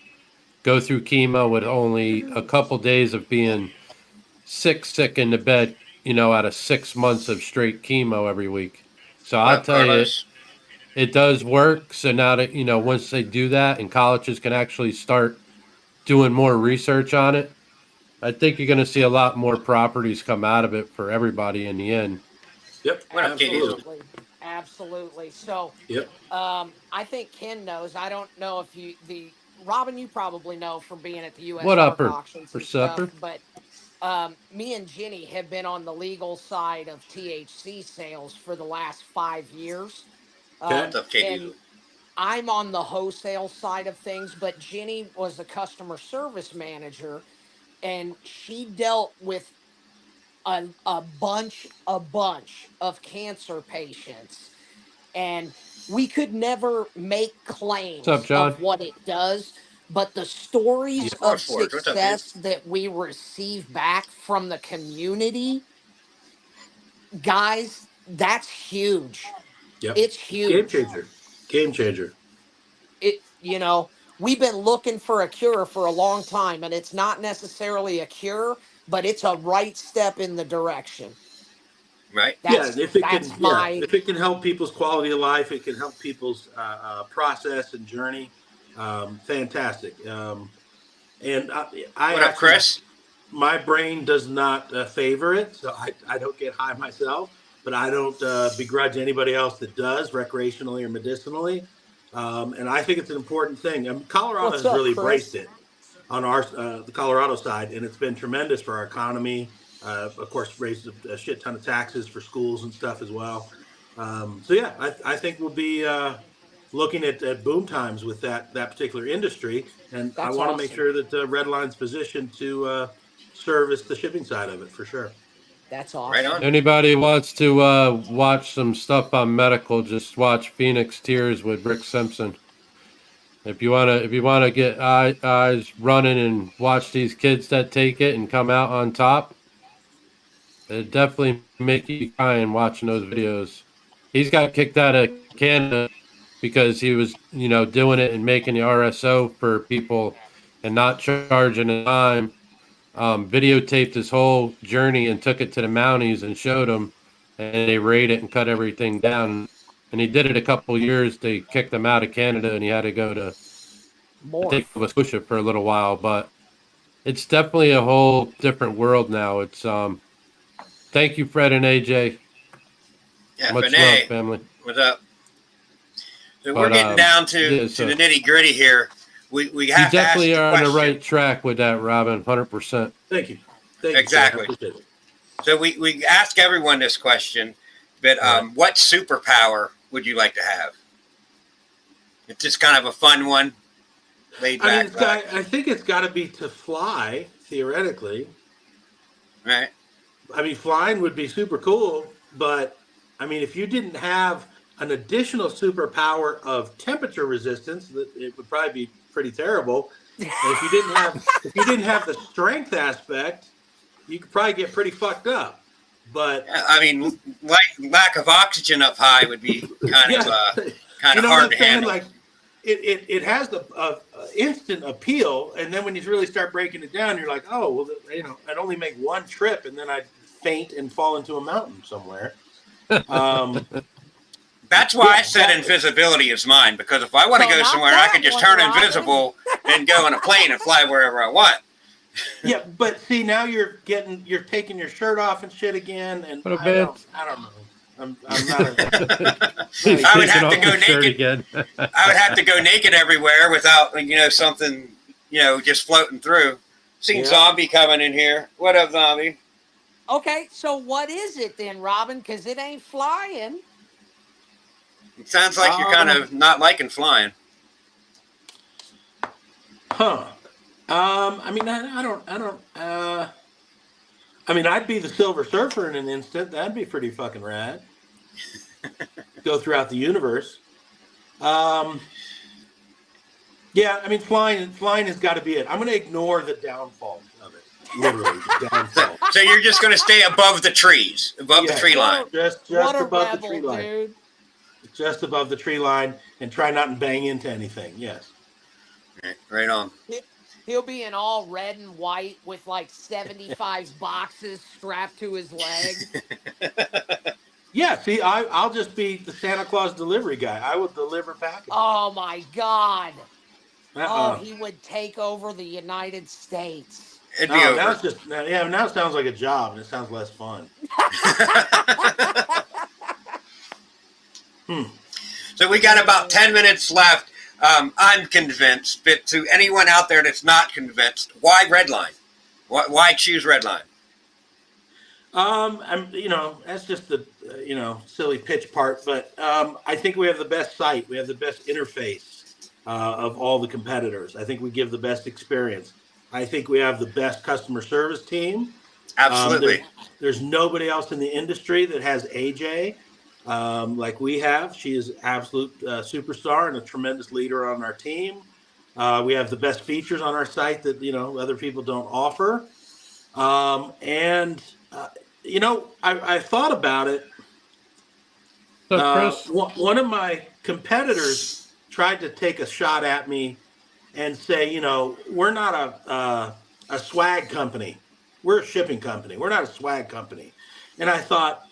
go through chemo with only a couple days of being sick in the bed, out of 6 months of straight chemo every week. So I'll Well, tell you, Carlos, it does work. So now that, once they do that and colleges can actually start doing more research on it, I think you're going to see a lot more properties come out of it for everybody in the end. Yep. what up, Katie? Absolutely. Absolutely. So, Yep. I think Ken knows. I don't know if Robyn, you probably know from being at the U.S. What Park upper auctions for and stuff, supper? but me and Jenny have been on the legal side of THC sales for the last 5 years. Okay. What's up, Katie? And I'm on the wholesale side of things, but Jenny was a customer service manager, and she dealt with a bunch of cancer patients, and we could never make What's up, claims John? of what it does, but the stories Lord of Ford, what's up, dude? success that we receive back from the community, guys, that's huge. Yep. It's Game huge. changer. Game changer. We've been looking for a cure for a long time, and it's not necessarily a cure, but it's a right step in the direction. Right. Yeah, That's if it can, that's my if it can help people's quality of life, it can help people's process and journey. Fantastic. And I What up, actually, Chris? my brain does not favor it, so I don't get high myself, but I don't begrudge anybody else that does, recreationally or medicinally. And I think it's an important thing. Colorado What's has up, really embraced Chris? it on our the Colorado side, and it's been tremendous for our economy. Of course, raised a shit ton of taxes for schools and stuff as well. So yeah, I think we'll be looking at boom times with that particular industry, and I That's want to make awesome. sure that Redline's positioned to service the shipping side of it for sure. That's Right awesome. on. Anybody wants to watch some stuff on medical, just watch Phoenix Tears with Rick Simpson. If you wanna get eyes running and watch these kids that take it and come out on top, it definitely make you crying watching those videos. He's got kicked out of Canada because he was, doing it and making the RSO for people and not charging a dime. Videotaped his whole journey and took it to the Mounties and showed them, and they raid it and cut everything down. And he did it a couple years. They kicked him out of Canada, and he had to go to, I think, Morph. Nova Scotia for a little while. But it's definitely a whole different world now. It's Thank you, Fred and AJ. Yeah, Much love, Renee, family. what's up? So we're But getting down to, yeah, to so the nitty gritty here. We you have to ask definitely the are on the question. right track with that, Robin. 100%. Thank you. Thank you, sir. Exactly. I appreciate it. So we ask everyone this question, but what superpower would you like to have? It's just kind of a fun one, laid I mean, back. I think it's got to be to fly theoretically. Right. I mean, flying would be super cool, but I mean, if you didn't have an additional superpower of temperature resistance, that it would probably be pretty terrible. And if you didn't have the strength aspect, you could probably get pretty fucked up. But I mean, lack of oxygen up high would be kind of you know hard what I'm to saying? handle. Like it has the instant appeal, and then when you really start breaking it down, you're like, oh well, I'd only make one trip, and then I'd faint and fall into a mountain somewhere. That's why I said invisibility is mine, because if I want to So go not somewhere, I that can just one, turn Robyn. invisible, then go in a plane and fly wherever I want. Yeah, but see, now you're taking your shirt off and shit again, and What a I bit. don't know. I'm not a, He's I would taking have off to go his shirt naked. again. I would have to go naked everywhere without, something, just floating through. Seen Yeah. Zombie coming in here. What up, Zombie? Okay, so what is it then, Robyn? Because it ain't flying. It sounds like you're kind of not liking flying. huh? I mean, I don't. I mean, I'd be the Silver Surfer in an instant. That'd be pretty fucking rad. Go throughout the universe. Yeah, I mean, flying has got to be it. I'm going to ignore the downfall of it. Literally, the downfall. So you're just going to stay above the trees, above the Yeah. tree line. Just What a above rebel, the tree line. dude. Just above the tree line, and try not to bang into anything. Yes. Right on. He'll be in all red and white with like 75 boxes strapped to his leg. Yeah. See, I'll just be the Santa Claus delivery guy. I will deliver packages. Oh my God. Uh-uh. Oh, he would take over the United States. It'd be Oh, over. now it's just now it sounds like a job, and it sounds less fun. So we got about 10 minutes left. I'm convinced, but to anyone out there that's not convinced, why Redline? Why choose Redline? That's just the silly pitch part, but I think we have the best site. We have the best interface of all the competitors. I think we give the best experience. I think we have the best customer service team. Absolutely. There's nobody else in the industry that has AJ like we have. She is absolute superstar and a tremendous leader on our team. We have the best features on our site that other people don't offer. And I thought about it. So, Chris, One of my competitors tried to take a shot at me and say, we're not a swag company. We're a shipping company. We're not a swag company. And I thought,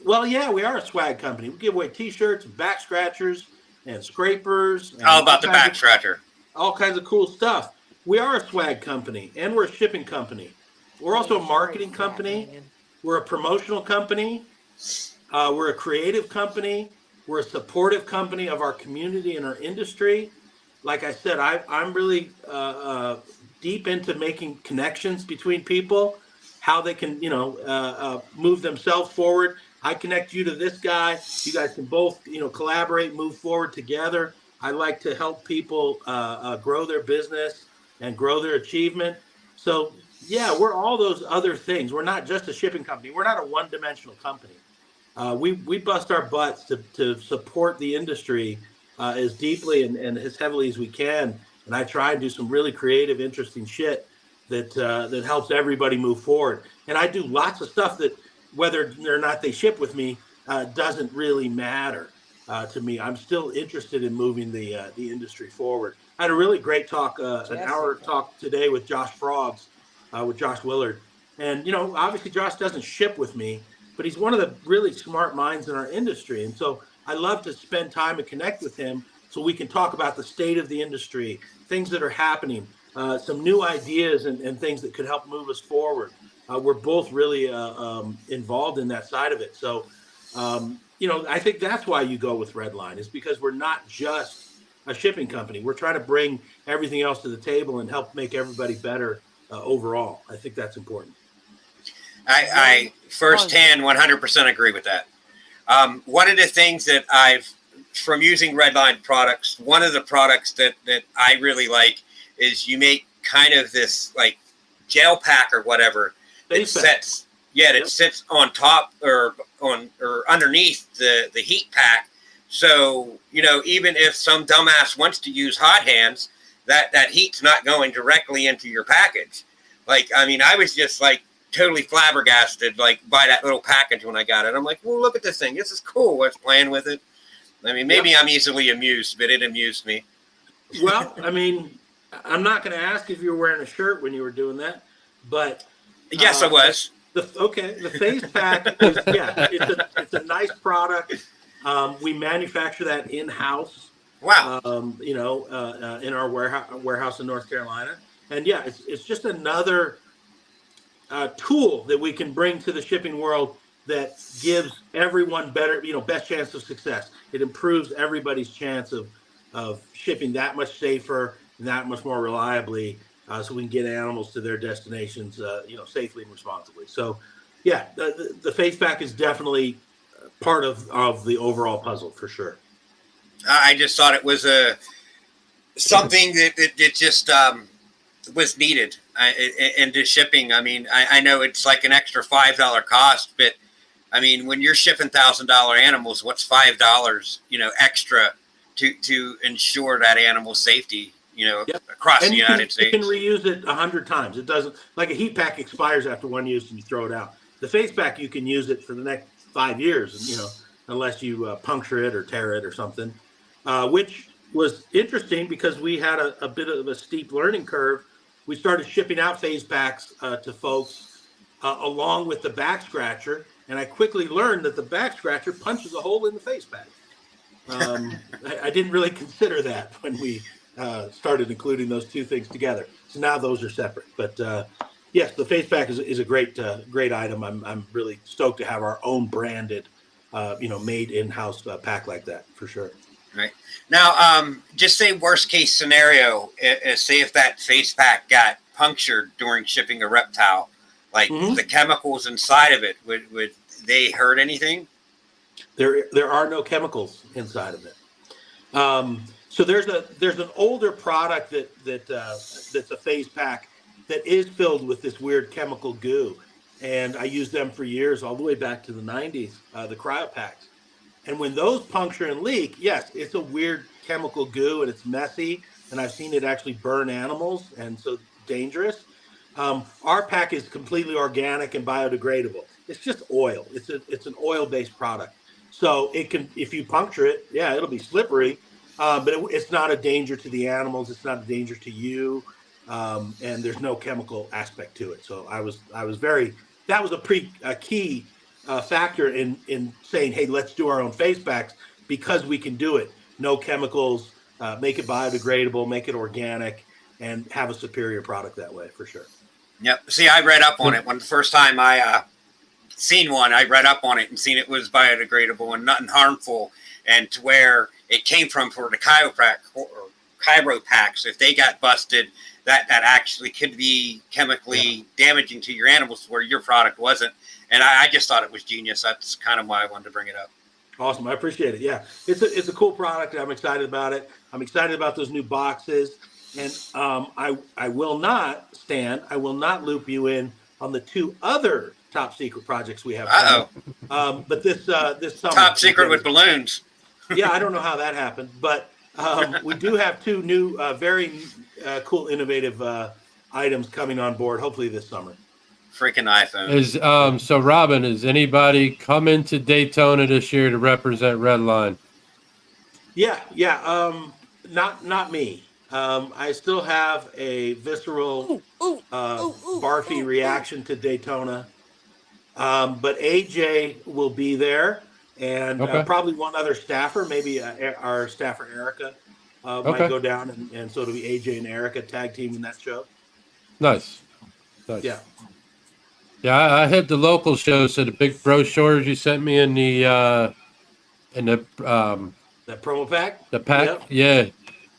well, yeah, we are a swag company. We give away T-shirts, and back scratchers, and scrapers. And How about the back scratcher? All kinds of cool stuff. We are a swag company, and we're a shipping company. We're also a marketing company. We're a promotional company. We're a creative company. We're a supportive company of our community and our industry. Like I said, I'm really deep into making connections between people, how they can, move themselves forward. I connect you to this guy. You guys can both, collaborate, move forward together. I like to help people grow their business and grow their achievement. So, yeah, we're all those other things. We're not just a shipping company. We're not a one-dimensional company. We bust our butts to support the industry as deeply and as heavily as we can. And I try and do some really creative, interesting shit that helps everybody move forward. And I do lots of stuff that, whether or not they ship with me, doesn't really matter to me. I'm still interested in moving the industry forward. I had a really great talk, an hour talk today with Josh Frogs, with Josh Willard. And, obviously Josh doesn't ship with me, but he's one of the really smart minds in our industry. And so I love to spend time and connect with him so we can talk about the state of the industry, things that are happening, some new ideas and things that could help move us forward. We're both really involved in that side of it. So, I think that's why you go with Redline, is because we're not just a shipping company. We're trying to bring everything else to the table and help make everybody better overall. I think that's important. I firsthand 100% agree with that. One of the things that from using Redline products, one of the products that I really like is you make kind of this like gel pack or whatever that sits, sits on top or underneath the heat pack. So, even if some dumbass wants to use hot hands, that heat's not going directly into your package. Like, I mean, I was just like totally flabbergasted, like, by that little package when I got it. I'm like, well, look at this thing. This is cool. Let's playing with it. I mean, maybe I'm easily amused, but it amused me. Well, I mean, I'm not going to ask if you were wearing a shirt when you were doing that, but yes, I was. The face pack is it's a nice product. We manufacture that in-house. Wow. In our warehouse in North Carolina, and it's just another tool that we can bring to the shipping world that gives everyone best chance of success. It improves everybody's chance of shipping that much safer, and that much more reliably, so we can get animals to their destinations, safely and responsibly. So, the face pack is definitely part of the overall puzzle for sure. I just thought it was something that just was needed into shipping. I mean, I know it's like an extra $5 cost, but I mean, when you're shipping $1,000 animals, what's $5, extra to ensure that animal safety, across the United States? You can reuse it 100 times. It doesn't, like a heat pack expires after one use and you throw it out. The face pack, you can use it for the next 5 years, unless you puncture it or tear it or something, which was interesting because we had a bit of a steep learning curve. We started shipping out face packs to folks along with the back scratcher, and I quickly learned that the back scratcher punches a hole in the face pack. I didn't really consider that when we started including those two things together. So now those are separate. But yes, the face pack is a great item. I'm really stoked to have our own branded, made in-house pack like that for sure. Right. Now, just say worst case scenario, say if that face pack got punctured during shipping a reptile, like the chemicals inside of it, would they hurt anything? There are no chemicals inside of it. So there's an older product that's a phase pack that is filled with this weird chemical goo, and I used them for years, all the way back to the 90s, the cryo packs. And when those puncture and leak, yes, it's a weird chemical goo and it's messy, and I've seen it actually burn animals, and so dangerous. Our pack is completely organic and biodegradable. It's just oil. It's an oil-based product. So it can, if you puncture it, yeah, it'll be slippery, but it's not a danger to the animals. It's not a danger to you, and there's no chemical aspect to it. So I was very, that was a key factor in saying, hey, let's do our own face packs, because we can do it. No chemicals, make it biodegradable, make it organic, and have a superior product that way, for sure. Yep. See, I read up on it when the first time I seen one. I read up on it and seen it was biodegradable and nothing harmful, and to where it came from for the chiro packs. If they got busted, that actually could be chemically damaging to your animals, where your product wasn't. And I just thought it was genius. That's kind of why I wanted to bring it up. Awesome. I appreciate it. Yeah, it's a cool product. I'm excited about it. I'm excited about those new boxes. And I will not, Stan, I will not loop you in on the 2 other top secret projects we have. But this summer, top secret with balloons. Yeah, I don't know how that happened, but we do have 2 new, very cool, innovative items coming on board, hopefully this summer. Freaking iPhone. So Robyn, is anybody coming to Daytona this year to represent Redline? Yeah. Not me. I still have a visceral, barfy reaction to Daytona. But AJ will be there, and probably one other staffer, maybe our staffer Erica might go down, and so it'll be AJ and Erica tag team in that show. Nice. Yeah. Yeah, I hit the local shows, so the big brochures you sent me in the that promo pack. The pack, yeah.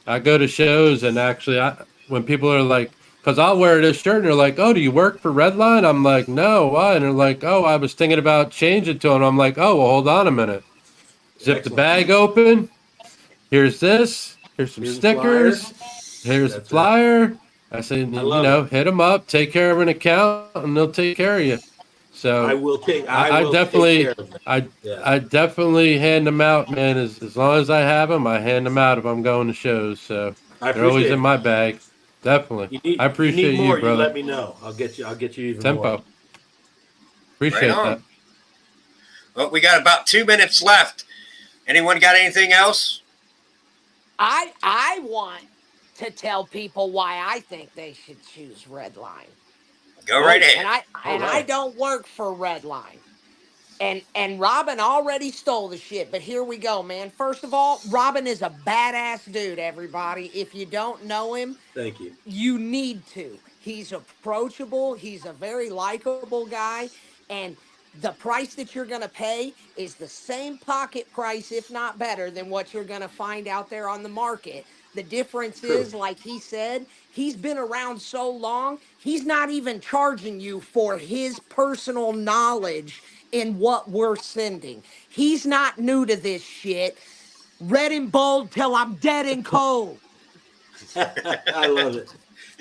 I go to shows, and actually, when people are like, because I'll wear this shirt, and they're like, "Oh, do you work for Redline?" I'm like, "No, why?" And they're like, "Oh, I was thinking about changing to it." I'm like, "Oh, well, hold on a minute. Zip the bag open. Here's this. Here's some stickers. Here's a flyer." I say, hit them up, take care of an account, and they'll take care of you. So I will take. I definitely hand them out, man. As long as I have them, I hand them out if I'm going to shows. So they're always in my bag. Definitely. I appreciate you, brother. You let me know. I'll get you even more. Appreciate that. Well, we got about 2 minutes left. Anyone got anything else? I want to tell people why I think they should choose Redline. Go right ahead. I don't work for Redline. And Robyn already stole the shit, but here we go, man. First of all, Robyn is a badass dude, everybody. If you don't know him, thank you. You need to. He's approachable. He's a very likable guy. And the price that you're going to pay is the same pocket price, if not better, than what you're going to find out there on the market. The difference is, like he said, he's been around so long, he's not even charging you for his personal knowledge in what we're sending. He's not new to this shit. Red and bold till I'm dead and cold. I love it.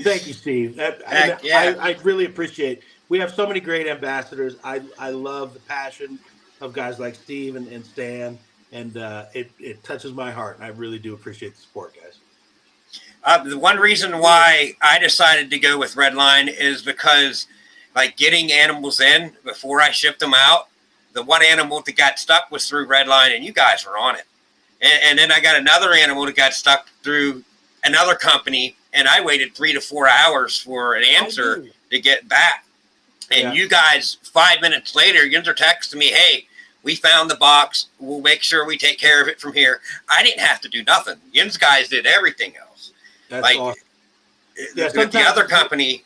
Thank you, Steve. I really appreciate it. We have so many great ambassadors. I love the passion of guys like Steve and Stan, and it touches my heart. I really do appreciate the support, guys. The one reason why I decided to go with Redline is because, like, getting animals in before I shipped them out, the one animal that got stuck was through Redline, and you guys were on it. And then I got another animal that got stuck through another company, and I waited 3 to 4 hours for an answer to get back. And you guys, 5 minutes later, you're texting me, "Hey, we found the box. We'll make sure we take care of it from here." I didn't have to do nothing. Yin's guys did everything else. That's awesome. With the other company,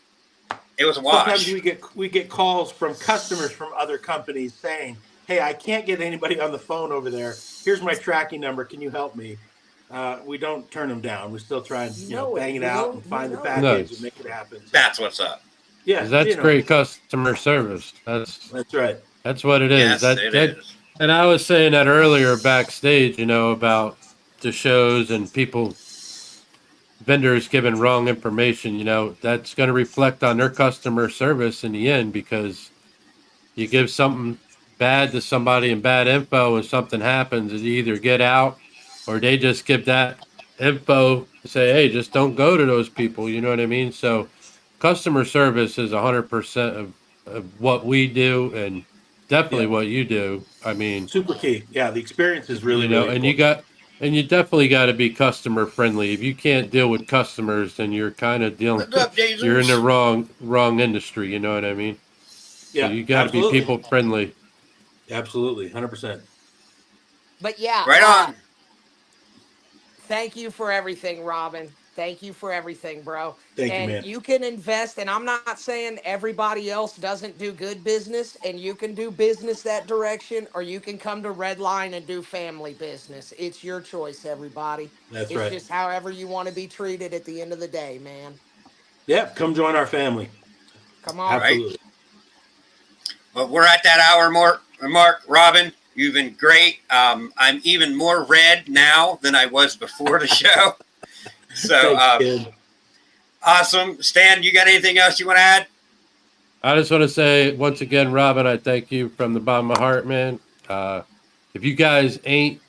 it was a wash. Sometimes we get calls from customers from other companies saying, "Hey, I can't get anybody on the phone over there. Here's my tracking number. Can you help me?" We don't turn them down. We still try and bang it out and find the package and make it happen. That's what's up. Yeah, 'Cause that's great customer service. That's right. That's what it is. Yes, it is. And I was saying that earlier backstage, about the shows and vendors giving wrong information. That's going to reflect on their customer service in the end, because you give something bad to somebody and bad info and something happens, is either get out or they just give that info to say, hey, just don't go to those people. You know what I mean? So customer service is 100% of what we do, and definitely Yeah. what you do. I mean, Super key. Yeah, the experience is really, really and important. you definitely got to be customer friendly. If you can't deal with customers, then you're kind of dealing, What's up, you're in the Jesus? wrong industry. You know what I mean? So Yeah, you got to be absolutely. people friendly. Absolutely. 100%. But yeah, Right on. thank you for everything, Robyn. Thank you for everything, bro. Thank you, And man. you can invest, and I'm not saying everybody else doesn't do good business, and you can do business that direction, or you can come to Redline and do family business. It's your choice, everybody. That's It's right. just however you want to be treated at the end of the day, man. Yeah, come join our family. Come on. Right. Absolutely. But we're at that hour mark. Robyn, you've been great. I'm even more red now than I was before the show. So Thanks, kid. awesome. Stan, you got anything else you want to add? I just want to say once again, Robyn, I thank you from the bottom of my heart, man. If you guys ain't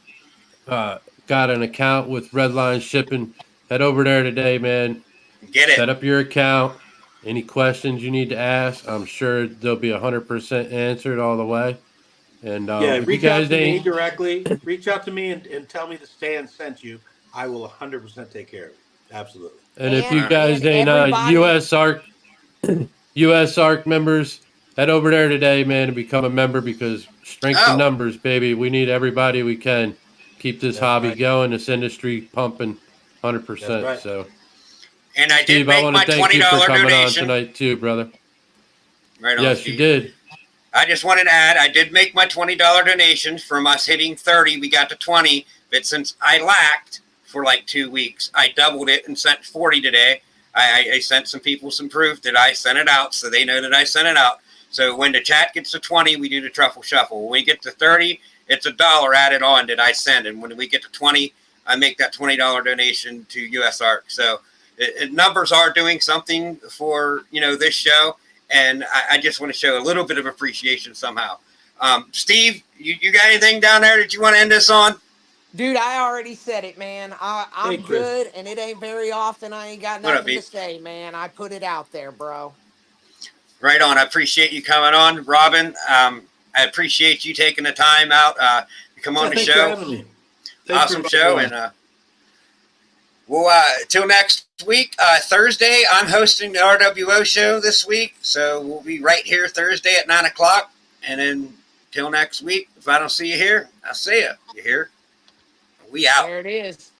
got an account with Redline Shipping, head over there today, man. Get it. Set up your account. Any questions you need to ask, I'm sure they'll be 100% answered all the way. And Yeah, if you reach out guys to me ain't, directly. Reach out to me and tell me the Stan sent you. I will 100% take care of it. Absolutely. and if you And guys ain't everybody, US ARC members, head over there today, man, and become a member, because strength in Oh, numbers, baby. We need everybody we can. Keep this That's hobby right. going, this industry pumping That's 100%. right. So, and I did Steve, I make want to my thank $20 you for coming on donation. tonight too, brother. Right on, Yes, you Steve. did. I just wanted to add, I did make my $20 donation from us hitting 30. We got to 20, but since I lacked for like 2 weeks, I doubled it and sent 40 today. I sent some people some proof that I sent it out, so they know that I sent it out. So when the chat gets to 20, we do the truffle shuffle. When we get to 30, it's $1 added on that I send. And when we get to 20, I make that $20 donation to US ARC. So numbers are doing something for, this show. And I just want to show a little bit of appreciation somehow. Steve, you got anything down there that you want to end this on? dude, I already said it, man. Hey, I'm Chris. good, and it ain't very often I ain't got What up, nothing to Pete? say, man. I put it out there, bro. Right on. I appreciate you coming on, Robyn. I appreciate you taking the time out to come on the Thanks for show. having me. Thanks Awesome for show. inviting me And well, till next week, Thursday, I'm hosting the RWO show this week. So we'll be right here Thursday at 9 o'clock. And then till next week, if I don't see you here, I'll see you. You hear? We out. There it is.